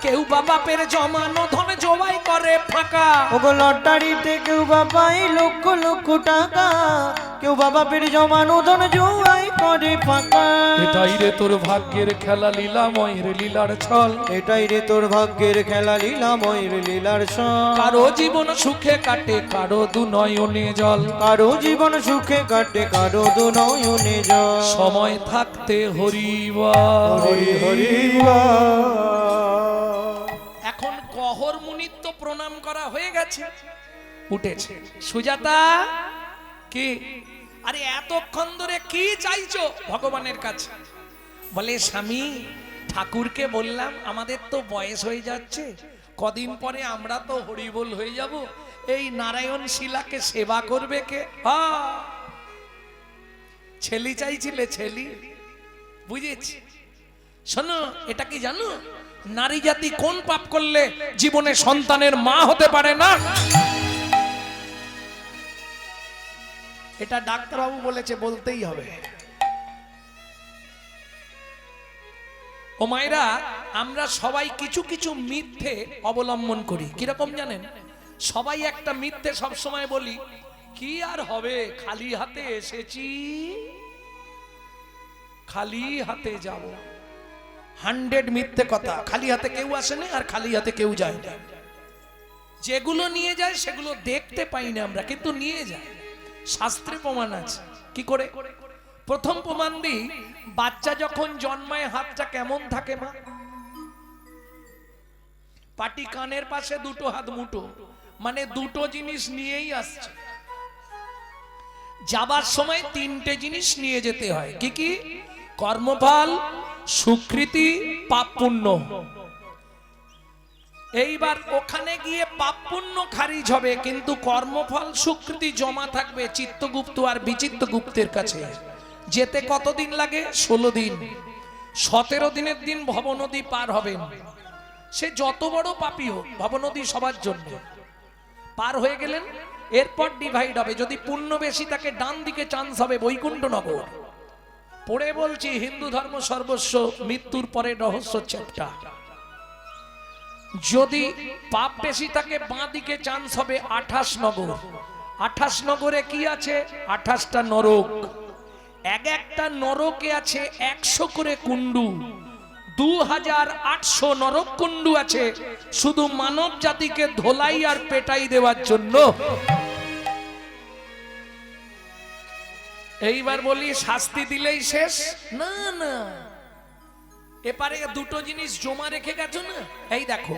A: কেউ বা বাপের জমানো ধন জবাই করে ফাঁকা।
B: ওগো লটারিতে কেউ বা পায় লক্ষ লক্ষ টাকা, কেউ বা বাপের জমানো ধন জোয়াই করে ফাঁকা।
A: এটাই রে তোর ভাগ্যের খেলা, লীলাময়ের লীলার ছল।
B: এটাই রে তোর ভাগ্যের খেলা, লীলাময়ের লীলার ছল।
A: কারো জীবন সুখে কাটে, কারো দু নয়নে জল।
B: কারো জীবন সুখে কাটে, কারো দু নয়নে জল।
A: সময় থাকতে হরিবল।
D: হরি হরি
A: এখন গহর মুনির তো প্রণাম করা হয়ে গেছে, উঠেছে। সুজাতা, কি আরে এতক্ষণ ধরে কি চাইছো ভগবানের কাছে? বলে, স্বামী, ঠাকুরকে বললাম আমাদের তো বয়স হয়ে যাচ্ছে, কদিন পরে আমরা তো হরিবোল হয়ে যাব, এই নারায়ণ শিলাকে সেবা করবে কে? ছেলি চাইছিলে, ছেলি, বুঝেছি। শোনো, এটা কি জানো নারী জাতি কোন পাপ করলে জীবনে সন্তানের মা হতে পারে না? এটা ডাক্তারবাবু বলেছে, বলতেই হবে। ও মায়েরা, আমরা সবাই কিছু কিছু মিথ্যে অবলম্বন করি। কিরকম জানেন? সবাই একটা মিথ্যে সব সময় বলি, কি আর হবে, খালি হাতে এসেছি, খালি হাতে যাব। 100 মিথ্যে কথা। খালি হাতে কেউ আসে না, আর খালি হাতে কেউ যায় না। যেগুলো নিয়ে যায় সেগুলো দেখতে পাই না আমরা, কিন্তু নিয়ে যায়। শাস্ত্রে প্রমাণ আছে। কি করে? প্রথম প্রমাণ দিই, বাচ্চা যখন জন্মায় হাতটা কেমন থাকে মা? পাটি কানের পাশে, দুটো হাত মুঠো, মানে দুটো জিনিস নিয়েই আসছে। যাবার সময় 3টে জিনিস নিয়ে যেতে হয়। কি কি? কর্মফল, সুকৃতি, পাপ পুণ্য। এইবার ওখানে গিয়ে পাপ পুণ্য খারিজ হবে, কিন্তু কর্মফল সুকৃতি জমা থাকবে চিত্তগুপ্ত আর বিচিত্রগুপ্তের কাছে। যেতে কতদিন লাগে? 16 দিন। 17 দিনের দিন ভবনদী পার হবেন। সে যত বড় পাপী হোক, ভবনদী সবার জন্য। পার হয়ে গেলেন, এরপর ডিভাইড হবে। যদি পুণ্য বেশি থাকে ডান দিকে চান্স হবে বৈকুণ্ঠনগর। পড়ে বলছি, হিন্দু ধর্ম সর্বস্ব, মৃত্যুর পরে রহস্য চ্যাপ্টার। যদি পাপ বেশি থাকে বাঁ দিকে চান্স হবে 28 নগর। 28 নগরে কি আছে? 28টা নরক। এক একটা নরকে আছে 100 করে কুণ্ডু। 2800 নরক কুণ্ডু আছে শুধু মানব জাতিকে ধোলাই আর পেটাই দেওয়ার জন্য। এইবার বলি, শাস্তি দিলেই শেষ? না না, এপারে দুটো জিনিস জমা রেখে গেছো না। এই দেখো,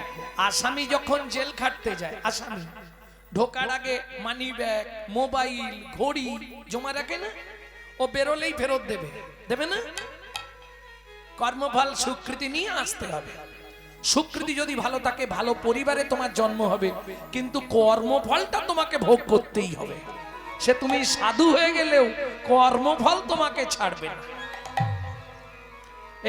A: আসামি যখন জেল খাটতে যায়, আসামি ঢোকার আগে মানি ব্যাগ, মোবাইল, ঘড়ি জমা রাখে না? ও বেরোলেই ফেরত দেবে, দেবে না? কর্মফল সুকৃতি নিয়ে আসতে হবে। সুকৃতি যদি ভালো থাকে, ভালো পরিবারে তোমার জন্ম হবে, কিন্তু কর্মফলটা তোমাকে ভোগ করতেই হবে। সে তুমি সাধু হয়ে গেলেও কর্মফল তোমাকে ছাড়বে না।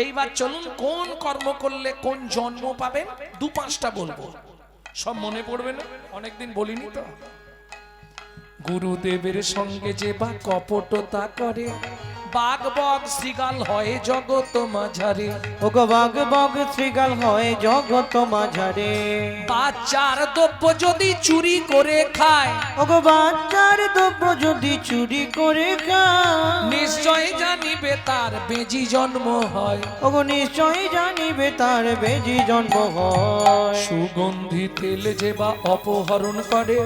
A: এইবার চলুন, কোন কর্ম করলে কোন জন্ম পাবেন 2-5টা বলবো, সব মনে পড়বে না, অনেকদিন বলিনি তো। গুরুদেবের সঙ্গে যে বা কপটতা করে, বাঘ বগ শ্রীগাল হয় জগত মাঝারে।
B: ওগো বাঘ বগ শ্রীগাল হয় জগত মাঝারে।
A: বাচ্চার দ্রব্য যদি চুরি করে খায়,
B: ওগো বাচ্চার দ্রব্য যদি চুরি করে খায়,
A: নিশ্চয় জানিবে তার বেজি জন্ম হয়।
B: ওগো নিশ্চয় জানিবে তার বেজি জন্ম হয়।
A: সুগন্ধি তেল যে বা অপহরণ করে,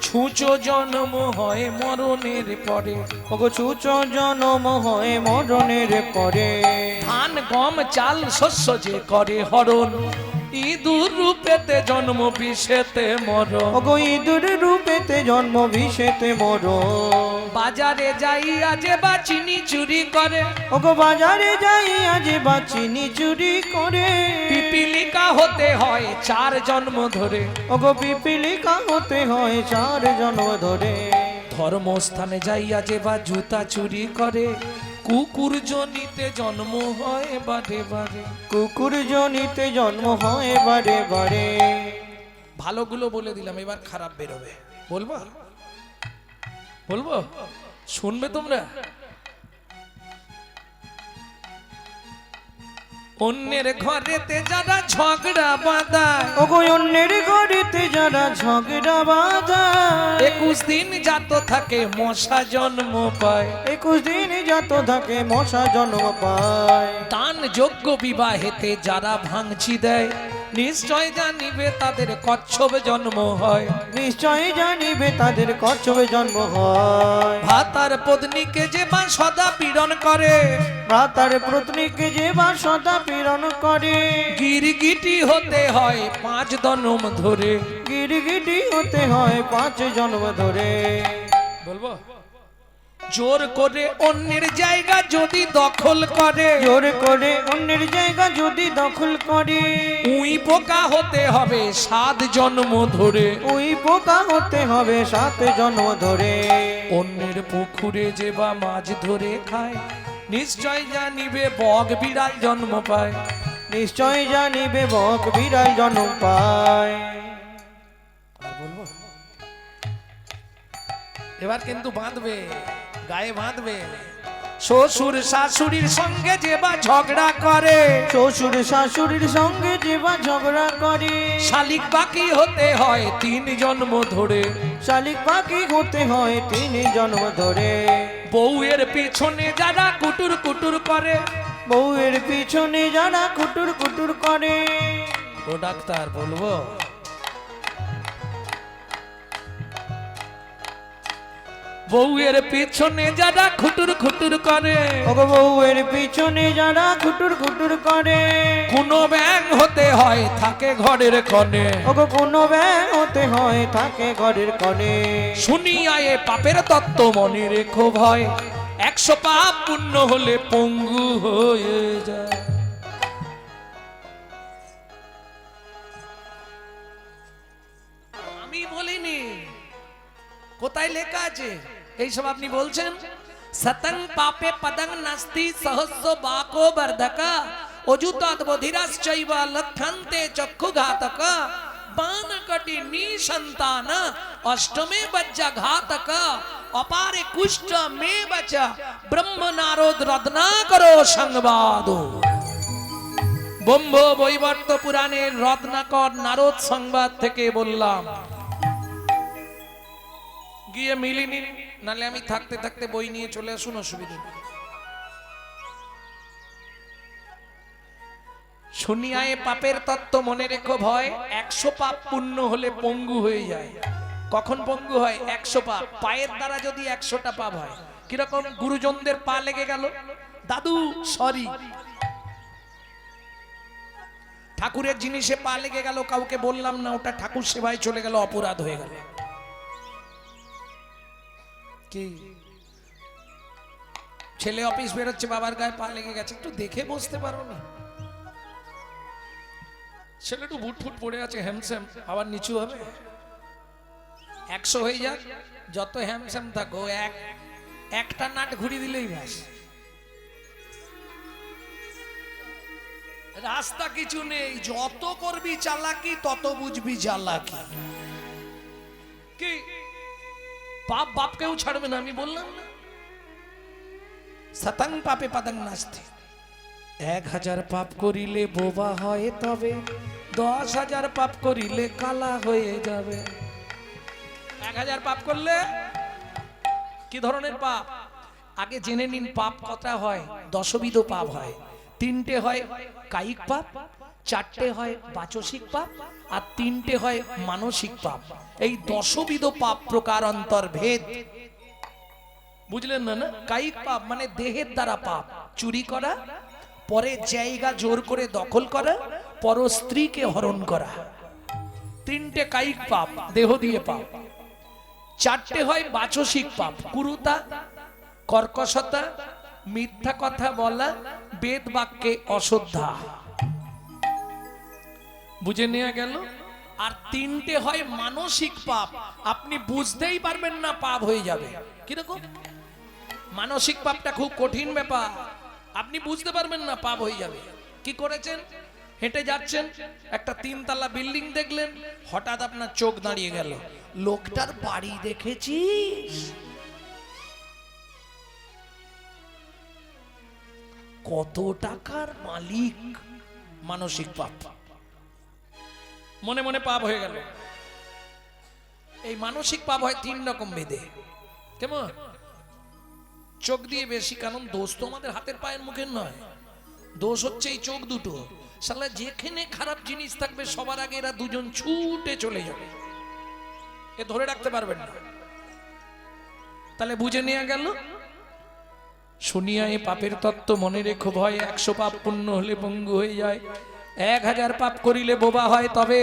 A: ছুঁচো জন্ম হয় মরণের পরে।
B: ওগো ছুঁচো জন্ম হয় মরণের পরে।
A: ধান গম চাল শস্য যে করে হরণ, ইঁদুর রূপেতে জন্ম বিষেতে মরণ।
B: ওগো ইঁদুর রূপেতে জন্ম বিষেতে মরণ।
A: বাজারে যাইয়া যে বা চিনি চুরি করে,
B: ওগো বাজারে যাইয়া যে বা চিনি চুরি করে,
A: পিপিলিকা হতে হয় 4 জন্ম ধরে।
B: ওগো পিপিলিকা হতে হয় 4 জন্ম ধরে।
A: ধর্মস্থানে যাইয়া যে বা জুতা চুরি করে, কুকুর জনিতে জন্ম হয় বারে বারে।
B: কুকুর জনিতে জন্ম হয় বারে বারে।
A: ভালোগুলো বলে দিলাম, এবার খারাপ বেরোবে। বলবো বলবো, শুনবে তোমরা? অন্যের ঘরেতে যারা ঝগড়া বাঁধায়,
B: ওগো অন্যের ঘরেতে যারা ঝগড়া বাঁধায়,
A: 21 দিন যাত থাকে মশা জন্ম পায়।
B: 21 দিন যত থাকে মশা জন্ম পায়।
A: দান যোগ্য বিবাহেতে যারা ভাঙচি দেয়, নিশ্চয় জানিবে তাদের কচ্ছপ জন্ম হয়।
B: নিশ্চয় জানিবে তাদের কচ্ছপে জন্ম হয়।
A: ভাতার পত্নীকে যে বা সদা পীড়ন করে,
B: ভ্রাতার পত্নীকে যে বা সদা পীড়ন করে,
A: গিরগিটি হতে হয় 5 জন্ম ধরে।
B: গিরগিটি হতে হয় 5 জন্ম ধরে।
A: বলবো, জোর করে অন্যের জায়গা যদি দখল করে,
B: জোর করে অন্যের জায়গা যদি দখল করে,
A: উই পোকা হতে হবে 7 জন্ম ধরে।
B: ওই পোকা হতে হবে 7 জন্ম ধরে।
A: অন্যের পুকুরে যে বা মাছ ধরে খায়, নিশ্চয় জানিবে বক বিড়াল জন্ম পায়।
B: নিশ্চয় জানিবে বক বিড়াল জন্ম পায়।
A: আর বলবো? এবার কিন্তু বাঁধবে, গায়ে বাঁধবে। শ্বশুর শাশুড়ির সঙ্গে যে বা ঝগড়া করে,
B: শ্বশুর শাশুড়ির সঙ্গে যে বা ঝগড়া করে,
A: শালিক বাকি হতে হয় 3 জন্ম ধরে।
B: শালিক পাখি হতে হয় 3 জন্ম ধরে।
A: বউয়ের পিছনে যারা কুটুর কুটুর করে,
B: বউয়ের পিছনে যারা কুটুর কুটুর করে।
A: ও ডাক্তার বলবো? বউয়ের পিছনে যারা খুটুর খুটুর করে,
B: ওগো বউয়ের পিছনে যারা কুটুর কুটুর করে,
A: কোনো ব্যাং হতে হয় থাকে ঘরের কনে।
B: ওগো কোনো ব্যাং হতে হয় থাকে ঘরের কনে।
A: শুনিয়া এ পাপের তত্ত্ব মনে রেখো ভয়, 100 পাপ পুণ্য হলে পঙ্গু হয়ে যায়। আমি বলিনি, কোথায় লেখা আছে এইসব আপনি বলছেন? সতং পাপে পদং নাস্তি সহস্র বাকো বর্ধকা, অযুতৎ বধিরাশ্চৈব লক্ষন্তে চক্ষুঘাতক, বানকটি নিসন্তান অষ্টমে বজ্জা ঘাতক, অপারে কুষ্ঠ মে বচ ব্রহ্ম নারদ রত্না করো সংবাদ। ব্রহ্ম বৈবর্ত পুরাণের রত্নাকর নারদ সংবাদ থেকে বললাম। গিয়ে মিলিনি, নালে আমি থাকতে থাকতে বই নিয়ে চলে আসুন, অসুবিধা নেই। শুনিয়া এ পাপের তত্ত্ব মনে রেখো ভয়, 100 পাপ পুণ্য হলে পঙ্গু হয়ে যায়। কখন পঙ্গু হয়? 100 পাপ। পায়ের দ্বারা যদি 100টা পাপ হয়, কিরকম? গুরুজনদের পা লেগে গেল, দাদু সরি। ঠাকুরের জিনিসে পা লেগে গেল, কাউকে বললাম না, ওটা ঠাকুর সেবায় চলে গেল, অপরাধ হয়ে গেল। কি ছেলে অফিস বেরোচ্ছে, বাবার গায়ে পা লেগে গেছে, একটু দেখে বসতে পারো না? ছেলে একটু বুট ফুট পড়ে আছে, হ্যামস্যাম, আবার নিচু হবে। 100 হয়ে যাক, যত হ্যামস্যাম থাকো, একটা নাট ঘুরিয়ে দিলেই ব্যাস। রাস্তা কিছু নেই, যত করবি চালাকি তত বুঝবি জ্বালাকি। কি পাপ বাপকেও ছাড়বে না, আমি বললাম না? শতং পাপে পদং নাস্তি, 1000 পাপ করিলে বোবা হয় তবে, 10,000 পাপ করিলে কালা হয়ে যাবে। 1000 পাপ করলে কি ধরনের পাপ? আগে জেনে নিন পাপ কটা হয়। 10বিধ পাপ হয়। 3টে হয় কায়িক পাপ, 4টে হয় বাচসিক পাপ, আর 3টে হয় মানসিক পাপ। এই 10বিধ পাপ প্রকার অন্তর্ভেদ, বুঝলেন না? না, কায়িক পাপ মানে দেহের দ্বারা পাপ, চুরি করা, পরের জায়গা জোর করে দখল করা, পর স্ত্রীকে হরণ করা, 3টে কায়িক পাপ, দেহ দিয়ে পাপ। 4টে হয় বাচসিক পাপ, কুরুতা, কর্কশতা, মিথ্যা কথা বলা, বেদ বাক্যে অশ্রদ্ধা। বুঝে নেওয়া গেল? আর 3টে হয় মানসিক পাপ, আপনি বুঝতেই পারবেন না, পাপ হয়ে যাবে। কিরকম? মানসিক পাপটা খুব কঠিন ব্যাপার, আপনি বুঝতে পারবেন না, পাপ হয়ে যাবে। কি করেছেন? হেঁটে যাচ্ছেন, একটা 3 তলা বিল্ডিং দেখলেন, হঠাৎ আপনার চোখ দাঁড়িয়ে গেল, লোকটার বাড়ি দেখেছিস? কত টাকার মালিক। মানসিক পাপ, মনে মনে পাপ হয়ে গেল। এই মানসিক পাপ হয় 3 রকম ভেদে। কেমন? চোখ দিয়ে বেশি, কারণ দোষ তো আমাদের হাতের পায়ের মুখের নয়, দোষ হচ্ছে এই চোখ দুটো। শালা যেখানে খারাপ জিনিস থাকবে সবার আগে এরা দুজন ছুটে চলে যাবে, এ ধরে রাখতে পারবেন না। তাহলে বুঝে নেওয়া গেল, শুনিয়া এই পাপের তত্ত্ব মনে রেখো ভয়, 100 পাপ পুণ্য হলে পঙ্গু হয়ে যায়, 1000 পাপ করিলে বোবা হয় তবে,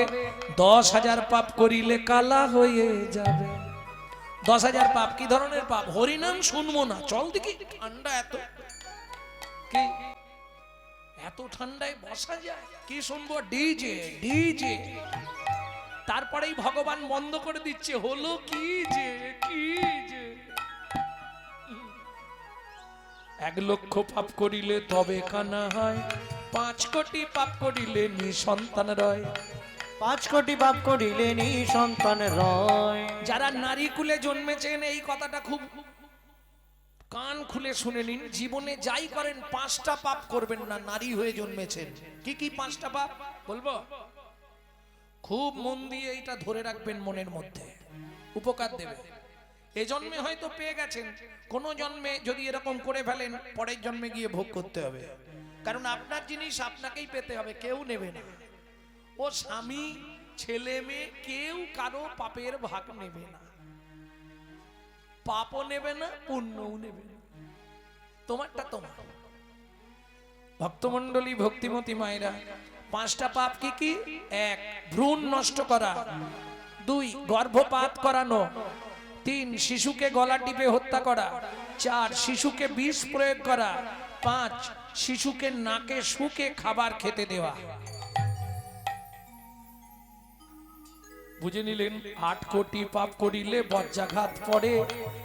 A: 10,000 পাপ করিলে কালা হয়ে যাবে। 10,000 পাপ। কি ধরনের পাপ? হরিনাম শুনবো না, চল দেখি, ঠান্ডা এত, কি এত ঠান্ডায় বসা যায়? কি শুনবো? DJ DJ. তারপরেই ভগবান বন্ধ করে দিচ্ছে, হলো কি যে, কি যে। 1,00,000 পাপ করিলে তবে কানা হয়, 5 কোটি পাপ করিলে নিঃসন্তান রয়।
B: 5 কোটি পাপ করিলে নিঃসন্তান রয়।
A: যারা নারী কুলে জন্মেছেন এই কথাটা খুব কান খুলে শুনে নিন, জীবনে যাই করেন 5টা পাপ করবেন না, নারী হয়ে জন্মেছেন। কি কি 5টা পাপ বলবো? খুব মন দিয়ে এইটা ধরে রাখবেন, মনের মধ্যে উপকার দেবে। এই জন্মে হয়তো পেয়ে গেছেন, কোন জন্মে যদি এরকম করে ফেলেন পরের জন্মে গিয়ে ভোগ করতে হবে, কারণ আপনার জিনিস আপনাকেই পেতে হবে, কেউ নেবে না। ও স্বামী, ছেলে মেয়ে কেউ কারো পাপের ভাগ নেবে না, পাপও নেবে না, পুণ্যও নেবে না, তোমারটা তোমার। ভক্তমণ্ডলী, ভক্তিমতী মায়েরা, 5টা পাপ কি কি? 1 ভ্রূণ নষ্ট করা, 2 গর্ভপাত করানো, 3 শিশুকে গলা টিপে হত্যা করা, 4 শিশুকে বিষ প্রয়োগ করা, 5 শিশুকে নাকে শুকে খাবার খেতে দেওয়া। বুঝে নিলেন? 8 কোটি পাপ করিলে বজ্রাঘাত পড়ে,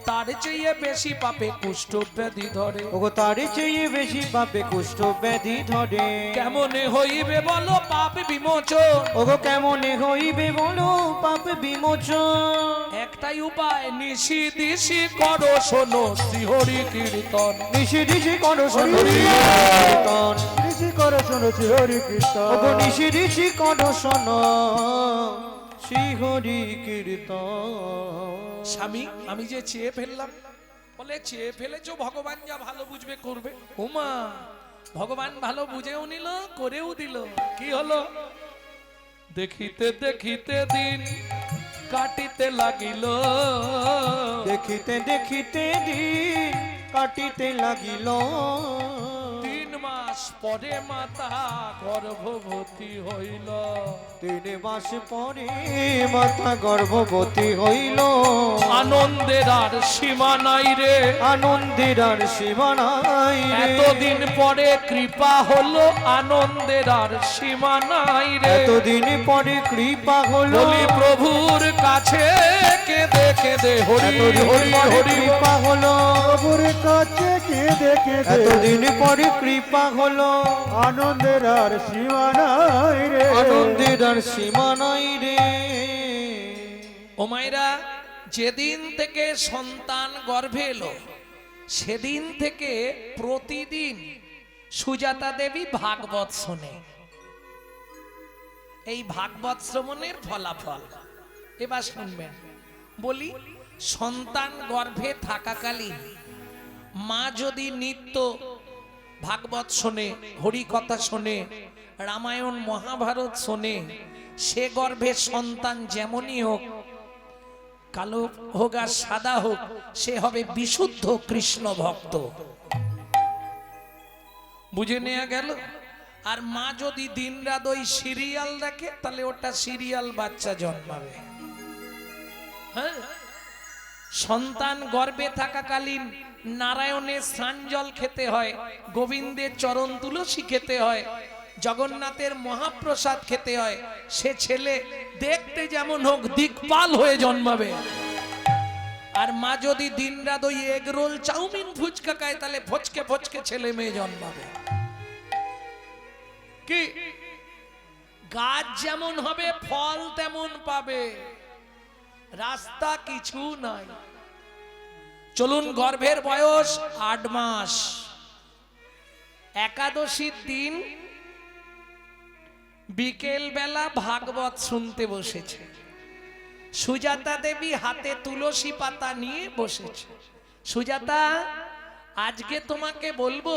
A: তার চেয়ে বেশি পাপে কুষ্ঠ ব্যাধি ধরে।
B: ওগো তার চেয়ে বেশি পাপে কুষ্ঠ ব্যাধি ধরে।
A: কেমনে হইবে বলো পাপ বিমোচন?
B: ওগো কেমনে হইবে বলো পাপ বিমোচন?
A: একটাই উপায়, নিশি দিশি করো শোনো শ্রীহরি কীর্তন।
B: নিশি দিশি করো শোনো কীর্তন।
D: ঋষি করো শোনো হরি কীর্তন।
B: ওগো নিশি দিশি করো শোনো শ্রী হরি কীর্তন।
A: স্বামী, আমি যে চেয়ে ফেললাম, বলে চেয়ে ফেলেছো, ভগবান যা ভালো বুঝবে করবে। উমা, ভগবান ভালো বুঝেও নিল, করেও দিল। কি হলো? দেখিতে দেখিতে দিন কাটিতে লাগিল,
B: দেখিতে দেখিতে দিন কাটিতে লাগিল।
A: 3 মাস পরে মাতা গর্ভবতী হইল।
B: 3 মাস পরে মাতা গর্ভবতী হইল।
A: আনন্দের আর সীমা নাই রে,
B: আনন্দের আর সীমা নাই রে।
A: এতদিন পরে কৃপা হলো, আনন্দের আর সীমা নাই রে।
B: এতদিন পরে কৃপা হলো।
A: বলি প্রভুর কাছে কেঁদে কেঁদে হরি
B: এতদিন
A: হরি
B: পরে
A: হরি।
B: কৃপা হলো।
D: প্রভুর কাছে কেঁদে কেঁদে
B: এতদিন পরে কৃপা হলো।
D: আনন্দের আর সীমা নাই রে।
B: আনন্দের আর সীমা নাই রে।
A: ও মায়েরা, যেদিন থেকে সন্তান গর্ভে এলো সেদিন থেকে প্রতিদিন সুজাতা দেবী ভাগবত শোনে। এই ভাগবত শ্রবণের ফলাফল এবার শুনবেন। বলি, সন্তান গর্ভে থাকাকালীন মা যদি নিত্য ভাগবত শোনে, হরি কথা শোনে, রামায়ণ মহাভারত শোনে, সে গর্ভে সন্তান যেমনই হোক, কালো হোক আর সাদা হোক, সে হবে বিশুদ্ধ কৃষ্ণ ভক্ত। বুঝে নেওয়া গেল? আর মা যদি দিনরাত ওই সিরিয়াল দেখে, তাহলে ওটা সিরিয়াল বাচ্চা জন্মাবে। হ্যাঁ, সন্তান গর্ভে থাকাকালীন নারায়ণের স্নান জল খেতে হয়, গোবিন্দের চরণ তুলসী খেতে হয়, জগন্নাথের মহাপ্রসাদ খেতে হয়। সে ছেলে দেখতে যেমন হোক দিকপাল হয়ে জন্মাবে। আর মা যদি দিনরাত ওই এগ রোল চাউমিন ফুচকা খায়, তাহলে ফচকে ফচকে ছেলে মেয়ে জন্মাবে। কি গাছ যেমন হবে ফল তেমন পাবে, রাস্তা কিছু নাই। চলুন, গর্ভের বয়স 8 মাস, একাদশীর দিন বিকেল বেলা ভাগবত শুনতে বসেছে। সুজাতা দেবী হাতে তুলসী পাতা নিয়ে বসেছে। সুজাতা, আজকে তোমাকে বলবো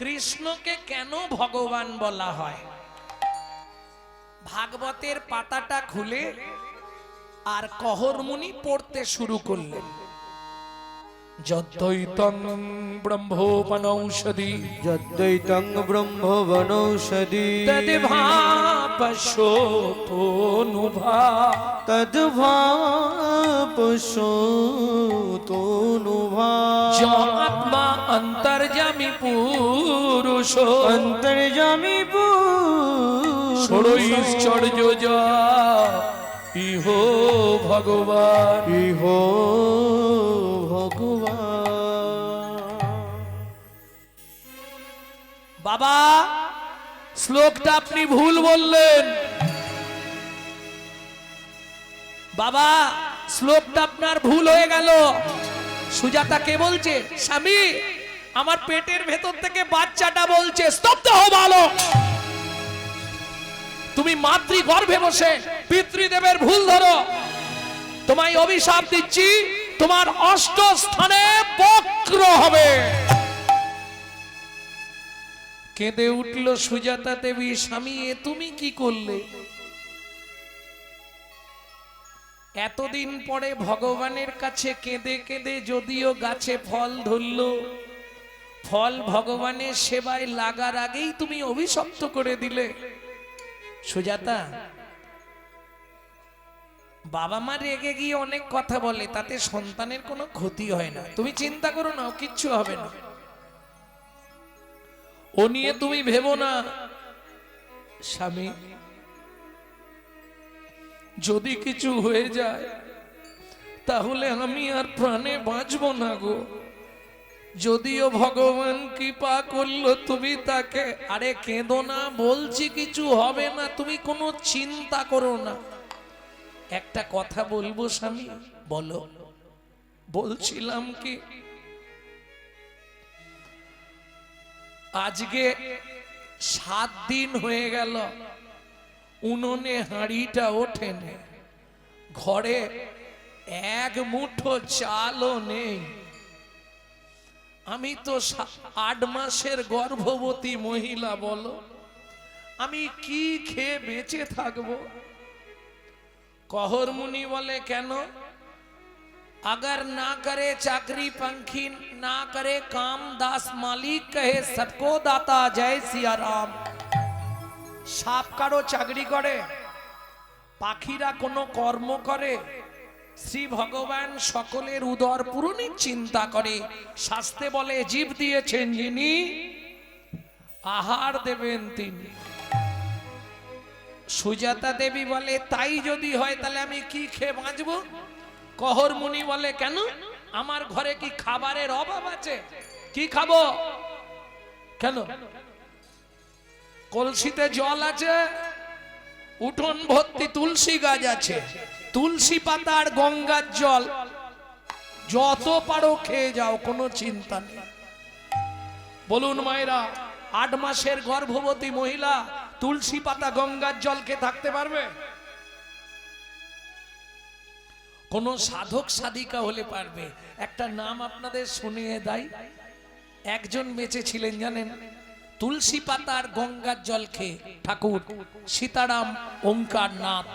A: কৃষ্ণকে কেন ভগবান বলা হয়। ভাগবতের পাতাটা খুলে আর কহরমুনি পড়তে শুরু করলেন। যদ্বৈতং ব্রহ্মোপনৌষধি
B: যদ্বৈতং ব্রহ্মবনৌষধি
A: তদ্ভাপশোতনুভা
B: তদ্ভাপশোতনুভা।
A: আত্মা অন্তর্যামী পুরুষ
B: অন্তর্যামী পুরুষ
A: ষড়ৈশ্বর্য যা ইহো ভগবান।
B: ইহো ভগবান।
A: বাবা শ্লোকটা আপনি ভুল বললেন, বাবা শ্লোকটা আপনার ভুল হয়ে গেল। সুজাতা কে বলছে? স্বামী, আমার পেটের ভেতর থেকে বাচ্চাটা বলছে। স্তব্ধ হও ভালো। তুমি মাতৃগর্ভে বসে পিতৃদেবের ভুল ধরো। তোমায় অভিশাপ দিচ্ছি, তোমার অষ্ট স্থানে বক্র হবে। কেঁদে উঠল সুজাতা দেবী, স্বামী এ তুমি কি করলে? এতদিন পরে ভগবানের কাছে কেঁদে কেঁদে যদিও গাছে ফল ধরল, ফল ভগবানের সেবায় লাগার আগেই তুমি অভিশপ্ত করে দিলে। সুজাতা, বাবা মা রেগে গিয়ে অনেক কথা বলে, তাতে সন্তানের কোনো ক্ষতি হয় না। তুমি চিন্তা করো না, কিচ্ছু হবে না, ও নিয়ে তুমি ভেবো না। স্বামী, যদি কিছু হয়ে যায় তাহলে আমি আর প্রাণে বাঁচবো না গো। যদিও ভগবান কৃপা করলো তুমি তাকে। আরে কেঁদো না, বলছি কিছু হবে না, তুমি কোনো চিন্তা করো না। একটা কথা বলবো স্বামী? বলো। বলছিলাম কি, আজকে 7 দিন হয়ে গেল উনুনে হাঁড়িটা ওঠেনি, ঘরে এক মুঠো চালও নেই। আমি তো 8 মাসের গর্ভবতী মহিলা, বলো আমি কি খেয়ে বেঁচে থাকবো? कहर मुनि बोले केन? अगर ना करे चाकरी पंखी, ना करे काम, दास मालिक कहे सबको दाता, जय सिया राम। साप कारो चाकरी करे, पाखीरा कोनो कर्म करे, श्री भगवान सकलेर उदर पूरণের चिंता करे। शास्त्रे बोले जीव दिएছেন যিনি, आहार देবেন তিনি। सुजाता देवी बोले ताई यदि হয় তাহলে আমি কি খেয়ে বাঁচবো? कहर मुनि बोले কেন? আমার ঘরে কি খাবারের অভাব আছে? কি খাবো? কেন? কলসিতে জল আছে, উঠোন ভর্তি তুলসী গাছ আছে, তুলসী পাতা আর গঙ্গার জল যত পারো খেয়ে যাও, কোনো চিন্তা নেই। বলুন মায়েরা, 8 মাসের গর্ভবতী মহিলা তুলসী পাতা গঙ্গার জল খেয়ে থাকতে পারবে? কোন সাধক সাধিকা হলে পারবে। একটা নাম আপনাদের শুনিয়ে দেই, একজন বেঁচে ছিলেন জানেন, তুলসী পাতা আর গঙ্গার জল খেয়ে, ঠাকুর সীতারাম ওঙ্কার নাথ।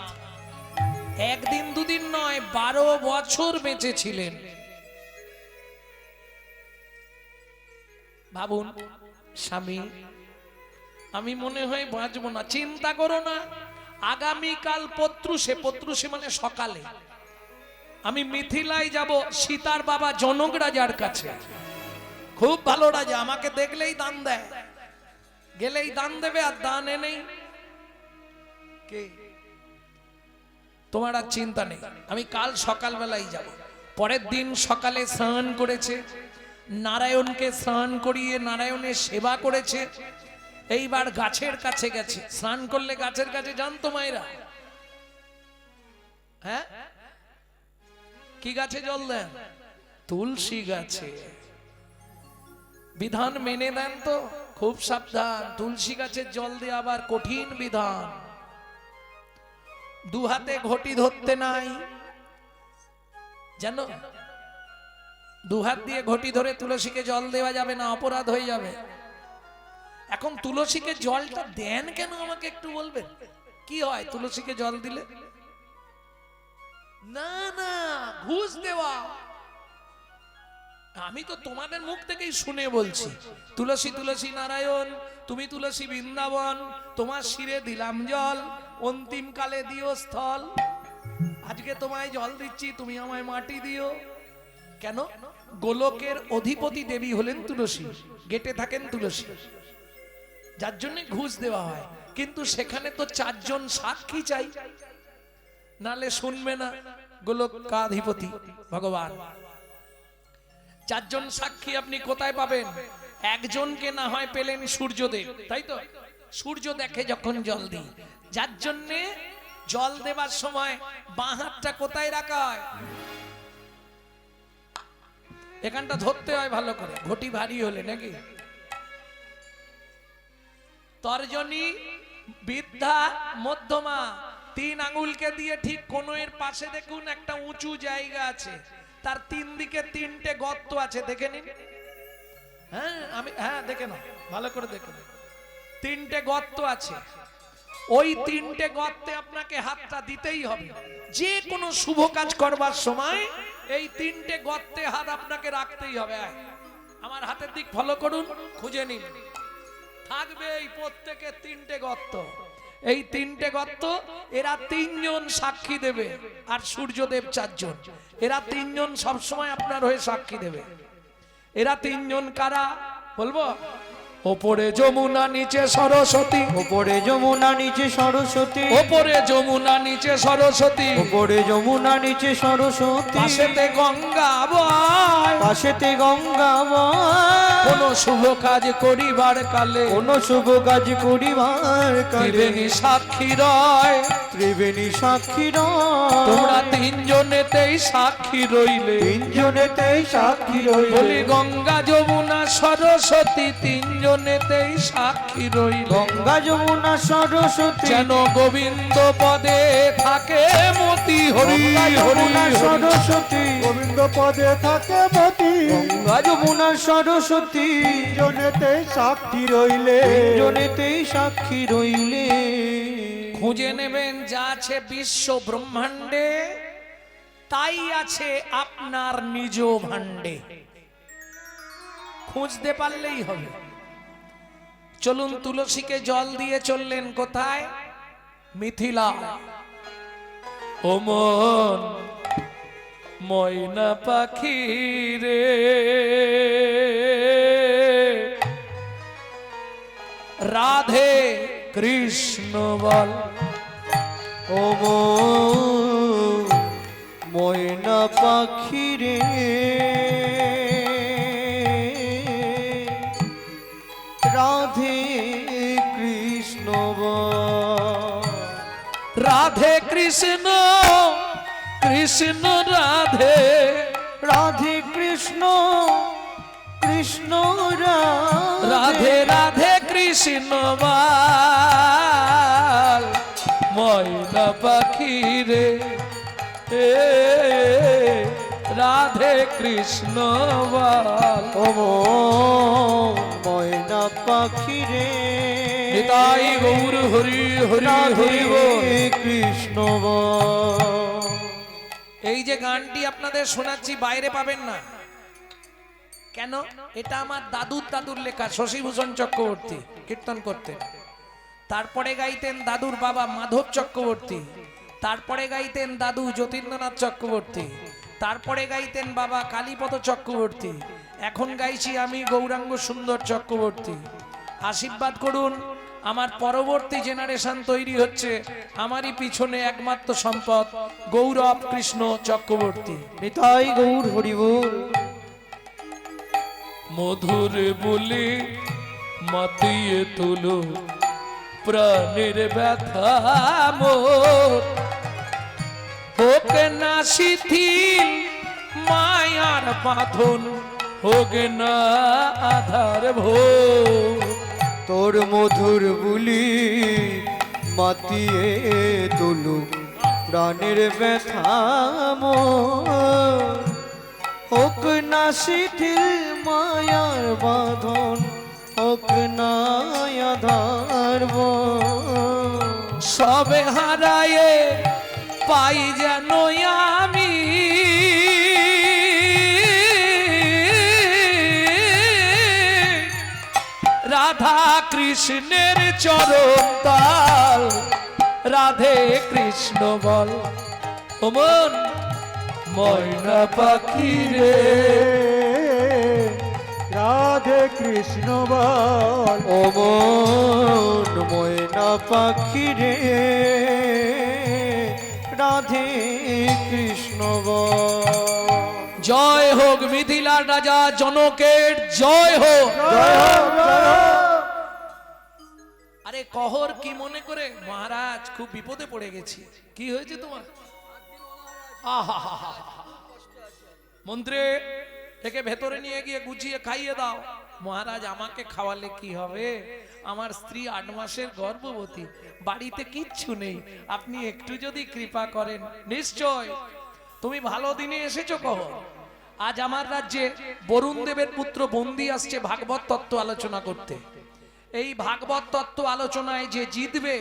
A: একদিন দুদিন নয়, 12 বছর বেঁচে ছিলেন। ভাবুন স্বামী, আমি মনে হয় বাঁচবো না। চিন্তা করো না, আগামীকাল পত্রুষে, পত্রুষে মানে সকালে, আমি মিথিলায় যাব সীতার বাবা জনক রাজার কাছে। খুব ভালো রাজা, আমাকে দেখলেই দান দেয়, গেলেই দান দেবে, আর দান এনেই কে, তোমার আর চিন্তা নেই। আমি কাল সকালবেলাই যাব। পরের দিন সকালে স্নান করেছে, নারায়ণকে স্নান করিয়ে নারায়ণের সেবা করেছে। এইবার গাছের কাছে গেছে। স্নান করলে গাছের কাছে জানতো মায়েরা? হ্যাঁ, কি গাছে জল দেন? তুলসী গাছে। বিধান মেনে দেন তো? খুব সাবধান, তুলসী গাছের জল দিয়ে আবার কঠিন বিধান। 2 হাতে ঘটি ধরতে নাই, জানো? 2 হাত দিয়ে ঘটি ধরে তুলসীকে জল দেওয়া যাবে না, অপরাধ হয়ে যাবে। এখন তুলসীকে জলটা দেন কেন আমাকে একটু বলবেন? কি হয় তুলসীকে জল দিলে? না না, ঘুষ দেওয়া। আমি তো তোমাদের মুখ থেকেই শুনে বলছি। তুলসী তুলসী নারায়ণ, তুমি তুলসী বৃন্দাবন, তোমার শিরে দিলাম জল, অন্তিম কালে দিও স্থল। আজকে তোমায় জল দিচ্ছি, তুমি আমায় মাটি দিও। কেন? গোলকের অধিপতি দেবী হলেন তুলসী, গেটে থাকেন তুলসী, যার জন্য ঘুষ দেওয়া হয়। কিন্তু সেখানে তো 4 জন সাক্ষী চাই, নালে শুনবে না গোলকাধিপতি ভগবান। 4 জন সাক্ষী আপনি কোথায় পাবেন? একজনকে না হয় পেলেন সূর্যদেব, তাই তো? সূর্য দেখে যখন জল দিই, যার জন্যে জল দেবার সময় বাঁ হাতটা কোথায় রাখা হয়? এখানটা ধরতে হয় ভালো করে, ঘটি ভারী হলে নাকি। তর্জনী, বৃদ্ধা, মধ্যমা, 3 আঙুলকে দিয়ে ঠিক কোণের পাশে দেখুন একটা উঁচু জায়গা আছে, তার 3 দিকে 3টে গর্ত আছে, দেখে নিন। হ্যাঁ দেখে নাও, ভালো করে দেখে নাও। 3টে গর্ত আছে, ওই 3টে গর্তে আপনাকে হাতটা দিতেই হবে। যে কোনো শুভ কাজ করবার সময় এই 3টে গর্তে হাত আপনাকে রাখতেই হবে। আমার হাতের দিক ফলো করুন, খুঁজে নিন, থাকবে এই প্রত্যেকে 3টে গর্ত। এই 3টে গর্ত, এরা 3 জন সাক্ষী দেবে, আর সূর্যদেব 4 জন। এরা 3 জন সবসময় আপনার হয়ে সাক্ষী দেবে। এরা 3 জন কারা বলবো? ওপরে যমুনা, নিচে সরস্বতী।
B: ওপরে যমুনা, নিচে সরস্বতী।
A: ওপরে যমুনা, নিচে সরস্বতী।
B: ওপরে যমুনা, নিচে সরস্বতী।
A: পাশেতে গঙ্গা বয়।
B: পাশেতে গঙ্গা বয়।
A: কোন শুভ কাজ করিবার কালে,
B: কোন শুভ কাজ করিবার কালে
A: ত্রিবেণী সাক্ষী রয়।
B: ত্রিবেণী সাক্ষী রয়।
A: তোমরা 3 জনেতেই সাক্ষী রইলে।
B: 3 জনেতেই সাক্ষী রইলে।
A: বলি গঙ্গা যমুনা সরস্বতী, 3 জনেতেই সাক্ষী রইলে।
B: গঙ্গা যমুনা সরস্বতী
A: যেন গোবিন্দ পদে থাকে মতি। হরি
B: গঙ্গা
A: হরি
B: যমুনা
A: হরি।
B: সরস্বতী
D: গোবিন্দ পদে থাকে মতি,
B: গঙ্গা যমুনা সরস্বতী
D: জনেতে সাক্ষী রইলে।
B: জনেতেই সাক্ষী রইলে।
A: খুঁজে নেবেন যা আছে বিশ্ব ব্রহ্মাণ্ডে, তাই আছে আপনার নিজ ভাণ্ডে। খুঁজতে পারলেই হবে। চলুন, তুলসীকে জল দিয়ে চললেন কোথায়? মিথিলা। ও মন ময়না পাখি রে, রাধে কৃষ্ণ বল।
B: ও ময়না পাখি রে, রাধে কৃষ্ণ বল।
A: রাধে কৃষ্ণ, কৃষ্ণ রাধে।
B: রাধে কৃষ্ণ, কৃষ্ণ
A: রাধে রাধে কৃষ্ণ বল। ময়না পাখি রে, রাধে কৃষ্ণ বল।
B: ও ময়না পাখি রে,
A: নিতাই গৌর হরি হরি হরি বল।
B: কৃষ্ণ বল।
A: এই যে গানটি আপনাদের শোনাচ্ছি বাইরে পাবেন না। কেন? এটা আমার দাদুর লেখা। শশীভূষণ চক্রবর্তী কীর্তন করতেন, তারপরে গাইতেন দাদুর বাবা মাধব চক্রবর্তী, তারপরে গাইতেন দাদু যতীন্দ্রনাথ চক্রবর্তী, তারপরে গাইতেন বাবা কালীপদ চক্রবর্তী, এখন গাইছি আমি গৌরাঙ্গ সুন্দর চক্রবর্তী। আশীর্বাদ করুন, আমার পরবর্তী জেনারেশন তৈরি হচ্ছে। আমারই পিছনে একমাত্র সম্পদ গৌরব কৃষ্ণ চক্রবর্তী।
B: নিতাই গৌর হরি বল।
A: মধুর বলে মাতিয়ে তুলো প্রাণের ব্যথা মোর, হোক না শিথিল মায়ার বাঁধন, হোক না আধার ভোর।
B: তোর মধুর বুলি মাতিয়ে তুলু প্রাণের ব্যথা মোর, হোক না শিথিল মায়ার বাঁধন, হোক না আধার ভোর।
A: সবে হারায়ে পাই যেন আমি রাধা কৃষ্ণের চরণ তাল। রাধে কৃষ্ণ বল। ও মন ময়না পাখি রে,
D: রাধে কৃষ্ণ বল।
B: ও মন ময়না পাখি রে, রাধে কৃষ্ণ বল।
A: জয় হোক মিথিলার রাজা জনকের জয় হোক। আরে কহর কি মনে করে? মহারাজ খুব বিপদে পড়ে গেছি। কি হয়েছে তোমার? আহা, মন্ত্রী একে ভেতরে নিয়ে গিয়ে গুছিয়ে খাইয়ে দাও। মহারাজ আমাকে খাওয়ালে কি হবে? আমার স্ত্রী 8 মাসের গর্ভবতী, বাড়িতে কিচ্ছু নেই, আপনি একটু যদি কৃপা করেন। নিশ্চয় তুমি ভালো দিনে এসেছো কহ। আজ আমার রাজ্যে বরুণ দেবের পুত্র বন্দী আসছে ভাগবত তত্ত্ব আলোচনা করতে। এই ভাগবত তত্ত্ব আলোচনায় যে জিতবে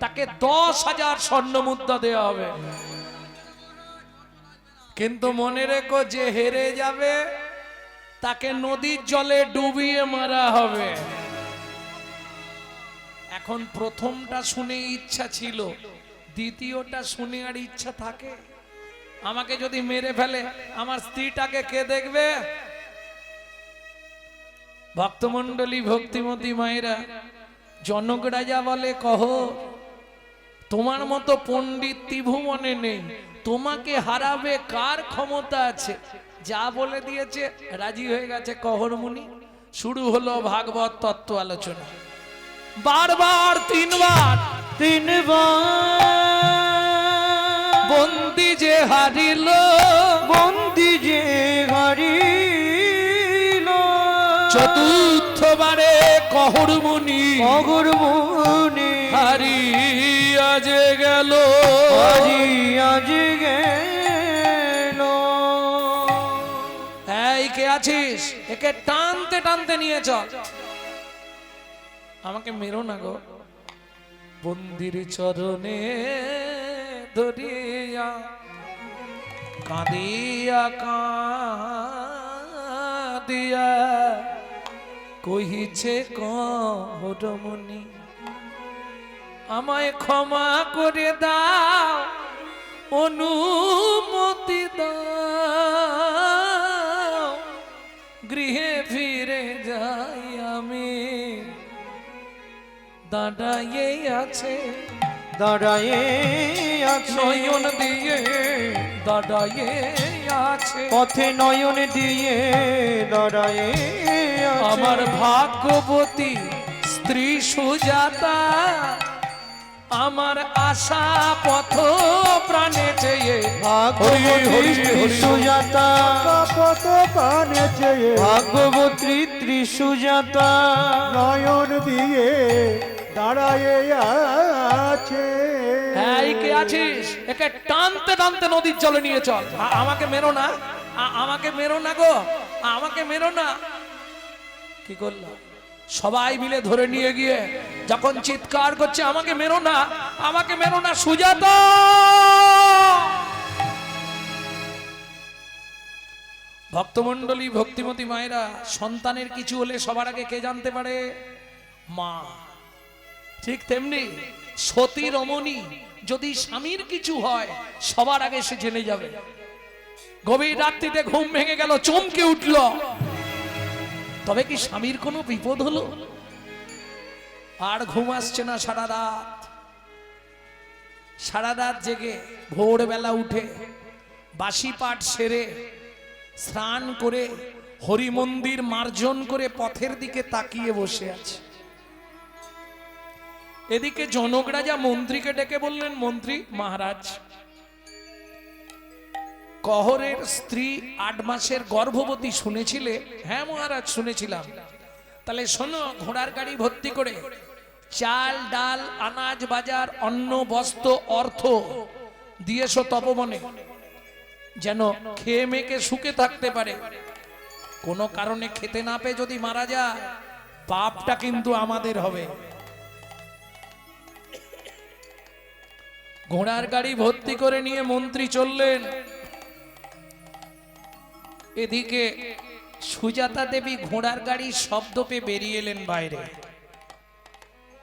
A: তাকে 10,000 স্বর্ণ মুদ্রা দেওয়া হবে। কিন্তু মনে রেখো, যে হেরে যাবে তাকে নদীর জলে ডুবিয়ে মারা হবে। এখন প্রথমটা শুনে ইচ্ছা ছিল, দ্বিতীয়টা শুনে আর ইচ্ছা থাকে? আমাকে যদি মেরে ফেলে আমার স্ত্রীটাকে কে দেখবে? ভক্তমণ্ডলী, ভক্তিমতী মায়েরা, জনক রাজা বলে কহ তোমার মতো পণ্ডিত ত্রিভুবনে নেই, তোমাকে হারাবে কার ক্ষমতা আছে? যা বলে দিয়েছে রাজি হয়ে গেছে কহর মুনি। শুরু হলো ভাগবত তত্ত্ব আলোচনা। বারবার তিনবার বন্দি যে হারিল,
B: বন্দি যে হারিল,
A: চতুর্থবারে কহর মুনি
B: অগরমুনি
A: হারিয়া যে গেল,
B: হারিয়া যে গেল।
A: এই কে আছিস? একে টানতে টানতে নিয়ে চল। আমাকে মেরো না গো। বন্দির চরণে ধরিয়া কাঁদিয়া কাঁদিয়া কহিছে কহরমণি, আমায় ক্ষমা করে দাও, অনুমতি দাও, গৃহে ফিরে যাই আমি। দাঁড়াইয়ে আছে,
B: দাঁড়ায়ে আছে
A: নয়ন দিয়ে দাঁড়াইয়ে আছে,
B: পথে নয়ন দিয়ে দাঁড়ায়ে আছে
A: আমার ভাগ্যবতী স্ত্রী সুজাতা, আমার আশা পথ প্রাণে চেয়ে।
B: ভাগবতী সুজাতা,
D: কত প্রাণে চেয়ে
B: ভাগবতী ত্রিসুজাতা,
D: নয়ন দিয়ে দাঁড়ায়ে আছে।
A: এই কে আছিস? একে টানতে টানতে নদীর জলে নিয়ে চল। আমাকে মেরো না, আমাকে মেরো না গো, আমাকে মেরো না। কি করলো? সবাই মিলে ধরে নিয়ে গিয়ে যখন চিৎকার করছে, আমাকে মেরো না, আমাকে মেরো না সুজাতা। ভক্তমণ্ডলী, ভক্তিমতী মায়েরা, সন্তানের কিছু হলে সবার আগে কে জানতে পারে? মা। ঠিক তেমনি সতী রমণী, যদি স্বামীর কিছু হয় সবার আগে সে জেনে যাবে। গভীর রাত্রিতে ঘুম ভেঙে গেল, চমকে উঠল, তবে কি স্বামীর কোনো বিপদ হলো? আর ঘুম আসছে না সারা রাত। সারা রাত জেগে ভোরবেলা উঠে বাসি পাঠ সেরে স্নান করে হরি মন্দির মার্জন করে পথের দিকে তাকিয়ে বসে আছে। এদিকে জনক রাজা মন্ত্রীকে ডেকে বললেন, মন্ত্রী মহারাজ, কহরের স্ত্রী 8 মাসের গর্ভবতী শুনেছিলে? হ্যাঁ মহারাজ শুনেছিলাম। তাহলে শোনো, ঘোড়ার গাড়ি ভর্তি করে চাল ডাল আনাজ বাজার অন্ন বস্ত্র অর্থ দিয়েছো তপবনে, যেন খেয়ে মেয়েকে সুখে থাকতে পারে। কোনো কারণে খেতে না পেয়ে যদি মারা যায়, পাপটা কিন্তু আমাদের হবে। ঘোড়ার গাড়ি ভর্তি করে নিয়ে মন্ত্রী চললেন। এদিকে সুজাতা দেবী ঘোড়ার গাড়ির শব্দ পেয়ে বেরিয়ে এলেন বাইরে।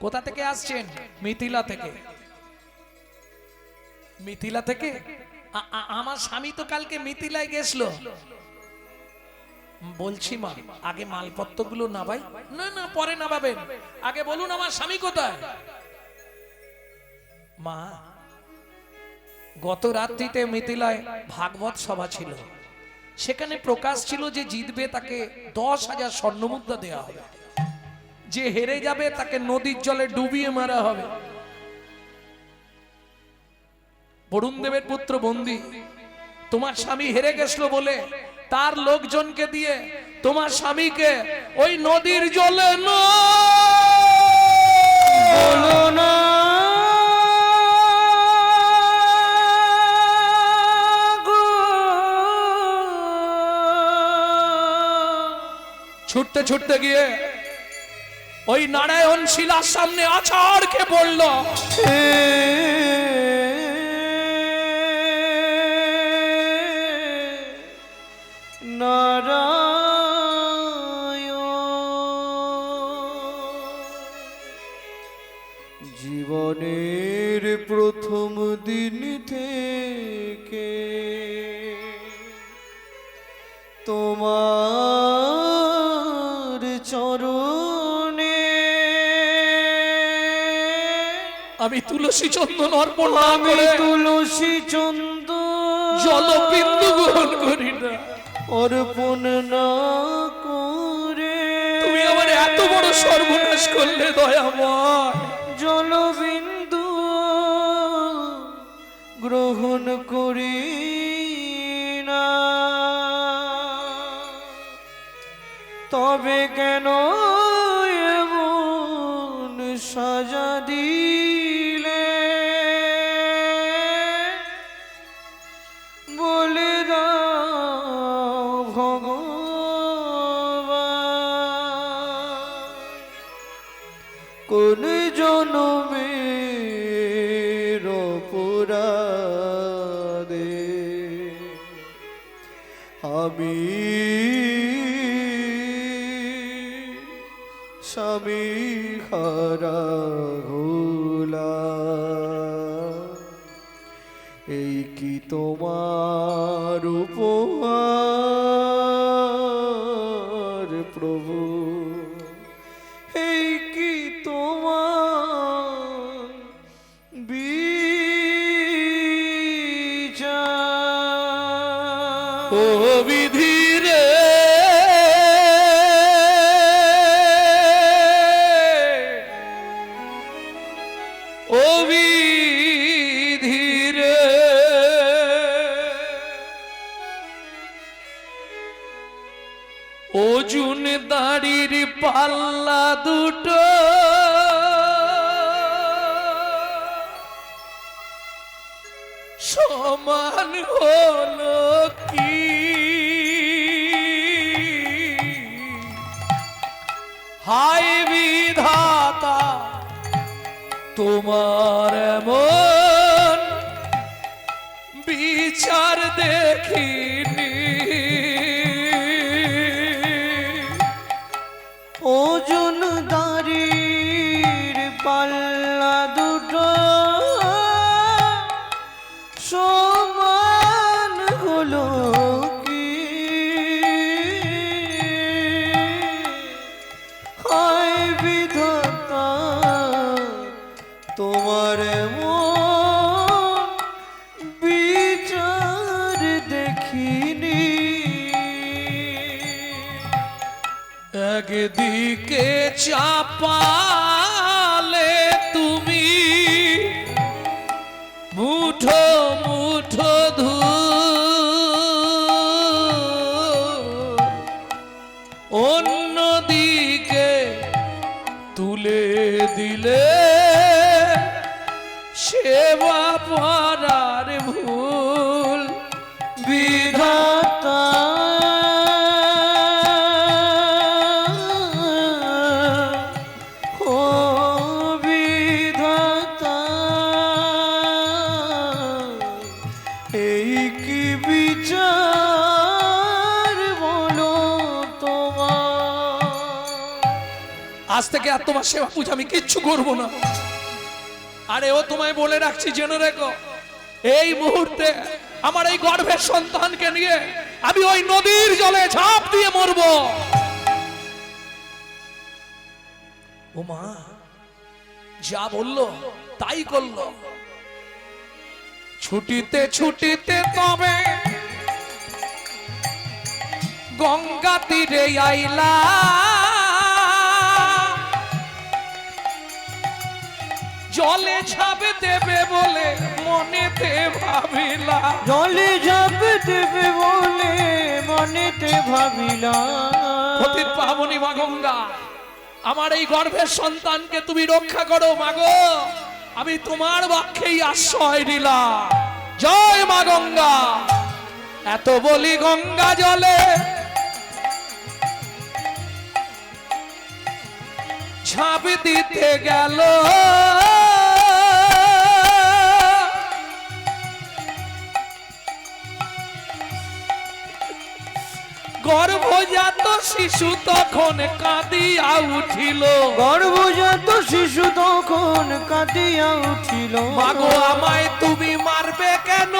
A: কোথা থেকে আসছেন? মিথিলা থেকে। মিথিলা থেকে? আমার স্বামী তো কালকে মিথিলায় গেছিল। বলছি মা, আগে মালপত্রগুলো নাবাই। না না, পরে নাবাবেন, আগে বলুন আমার স্বামী কোথায়। মা, গত রাত্রিতে মিথিলায় ভাগবত সভা ছিল, সেখানে প্রকাশ ছিল যে জিতবে তাকে 10,000 স্বর্ণমুদ্রা দেওয়া হবে, যে হেরে যাবে তাকে নদীর জলে ডুবিয়ে মারা হবে। বরুণ দেবের পুত্র বন্দী, তোমার স্বামী হেরে গেছিল বলে তার লোকজনকে দিয়ে তোমার স্বামীকে ওই নদীর জলে
B: বলো না
A: ছুটতে ছুটতে গিয়ে ওই নারায়ণ শিলার সামনে আছাড়কে পড়ল।
B: জীবনের প্রথম দিন থেকে তোমার চরণে
A: আমি তুলসী চন্দন অর্পণ না
B: আমি
A: করে
B: তুলসী চন্দন
A: জলবিন্দু গ্রহণ করি না।
B: অর্পণ না করে
A: তুমি আমার এত বড় সর্বনাশ করলে দয়াময়।
B: জলবিন্দু গ্রহণ করি না, তবে কেন এমন সাজা দিলে বলে দাও ভগবান, কোন জনমের অপরাধে আমি স্বামী হারা হলাম। এই কি তোমার উপহার প্রভু, এই কি তোমার বিচার।
A: ও বিধি রে, ও বিধি রে, অর্জুন দাড়ির পাল্লা দুটো সমান হলো কি, হায় বিধাতা তোমার এমন বিচার দেখিনি।
B: ওজন দাড়ির পাল্লা দুটো সমান হলো কি, হায় বিধাতা তোমার এমন বিচার দেখিনি।
A: একদিকে চাপালে তুমি মুঠো মুঠো ধূল, অন্যদিকে তুলে দিলে সেবা পারার ভুল।
B: বিধাতা ও বিধাতা, এই কি বিচার বলো তোমার।
A: আজ থেকে আর তোমার সেবা পূজা আমি কিচ্ছু করবো না। আরে ও তোমায় বলে রাখছি, জেনে রেখো, এই মুহূর্তে আমার এই গর্ভের সন্তানকে নিয়ে আমি ওই নদীর জলে ঝাঁপ দিয়ে মরবো। ও মা যা বললো তাই করলো। ছুটিতে ছুটিতে তবে গঙ্গা তীরে আইলা জলে ঝাঁপ দেবে বলে মনেতে ভাবিলা,
B: জলে ঝাঁপ দেবে বলে মনেতে ভাবিলাম।
A: পতিত পাবনী মা গঙ্গা, আমার এই গর্ভের সন্তানকে তুমি রক্ষা করো মাগো, আমি তোমার বাক্যেই আশ্রয় নিলাম। জয় মা গঙ্গা। এত বলি গঙ্গা জলে ঝাঁপ দিতে গেল, গর্ভজাত শিশু তখন কাঁদিয়া উঠিল,
B: গর্ভজাত শিশু তখন কাঁদিয়া উঠিল।
A: মাগো আমায় তুমি মারবে কেন,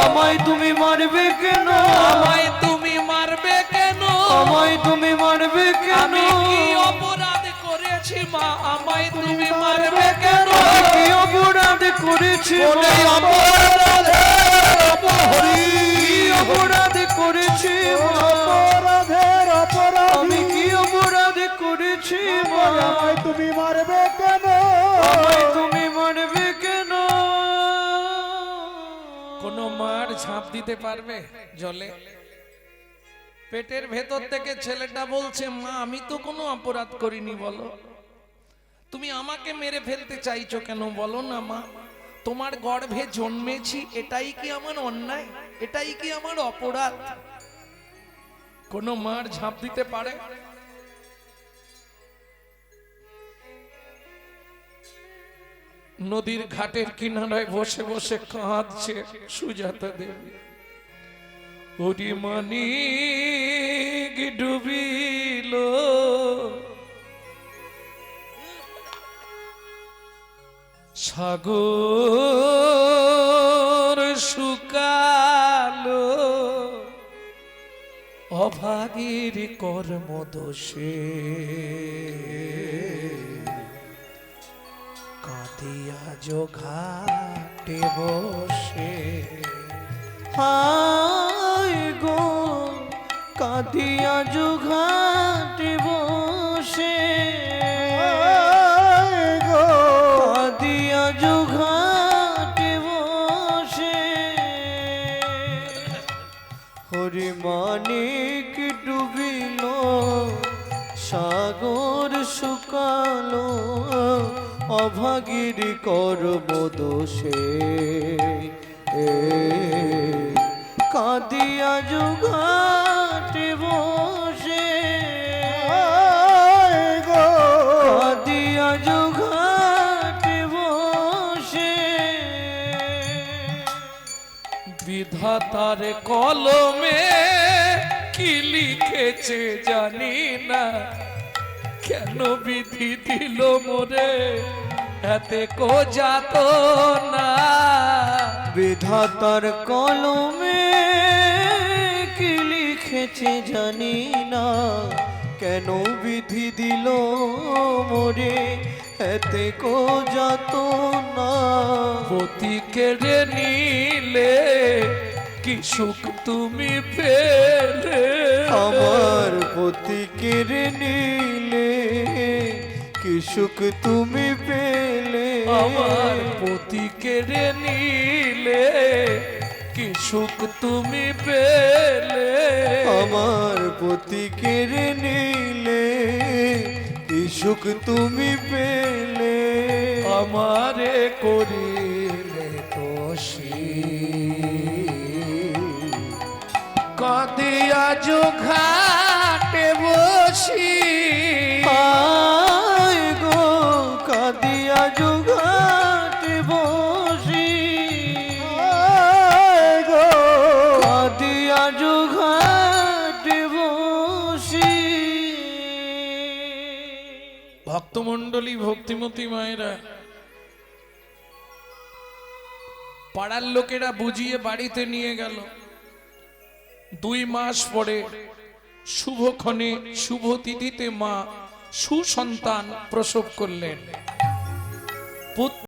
B: আমায় তুমি মারবে কেন,
A: আমায় তুমি মারবে কেন,
B: আমায় তুমি মারবে কেন,
A: আমি কি অপরাধ করেছি মা, আমায় তুমি মারবে কেন,
B: কি অপরাধ করেছি
A: বলে
B: মা?
A: অপরাধের অপহরি,
B: কি অপরাধ করেছি মা?
D: অপরাধের অপরাধী
B: আমি কি অপরাধ করেছি মা?
D: আমায় তুমি মারবে কেন?
B: আমায় তুমি মারবে কেন?
A: কোন মার ঝাঁপ দিতে পারবে জলে? পেটের ভেতর থেকে ছেলেটা বলছে মা আমি তো কোনো অপরাধ করিনি, বলো তুমি আমাকে মেরে ফেলতে চাইছো কেন, বলো না মা, তোমার গর্ভে জন্মেছি এটাই কি আমার অন্যায়, এটাই কি আমার অপরাধ? কোন মার ঝাঁপ দিতে পারে? নদীর ঘাটের কিনারায় বসে বসে কাঁদছে সুজাতা দেবী। ওরে মানিক ডুবিল সাগর শুকালো, অভাগীর কর্ম দোষে কাঁদিয়া ঘাটে বসে।
B: হায় গো কাঁদিয়া ঘাটে বসে,
D: গো
B: কাঁদিয়া ঘাটে বসে। হরি মানিক ডুবিল সাগর শুকালো, অভাগীর কর্ম দোষে কাঁদিয়া ঘাটে বসে,
D: গো
B: কাঁদিয়া ঘাটে বসে।
A: বিধাতার কলমে কি লিখেছে জানি না, কেন বিধি দিল মোরে এতে কো যাত না।
B: বিধাতার কলমে কি লিখেছে জানি না, কেন বিধি দিল মোরে এতে কো যাত না।
A: পতি কেড়ে নিলে কি সুখ তুমি পেলে,
B: আমার পতি কেড়ে নিলে কি সুখ তুমি পেলে,
A: আমার পতি কেড়ে নিলে কি সুখ তুমি পেলে,
B: আমার পতি কেড়ে নিলে কি সুখ তুমি পেলে।
A: আমারে করিলে দোষী কাঁদিয়া ঘাটে বসি,
B: হায় গো কাঁদিয়া ঘাটে বসি,
D: গো
B: কাঁদিয়া ঘাটে বসি।
A: ভক্তমণ্ডলী ভক্তিমতী মায়েরা, পাড়ার লোকেরা বুঝিয়ে বাড়িতে নিয়ে গেল। 2 মাস পরে শুভক্ষণে শুভ তিথিতে মা সুসন্তান প্রসব করলেন। পুত্র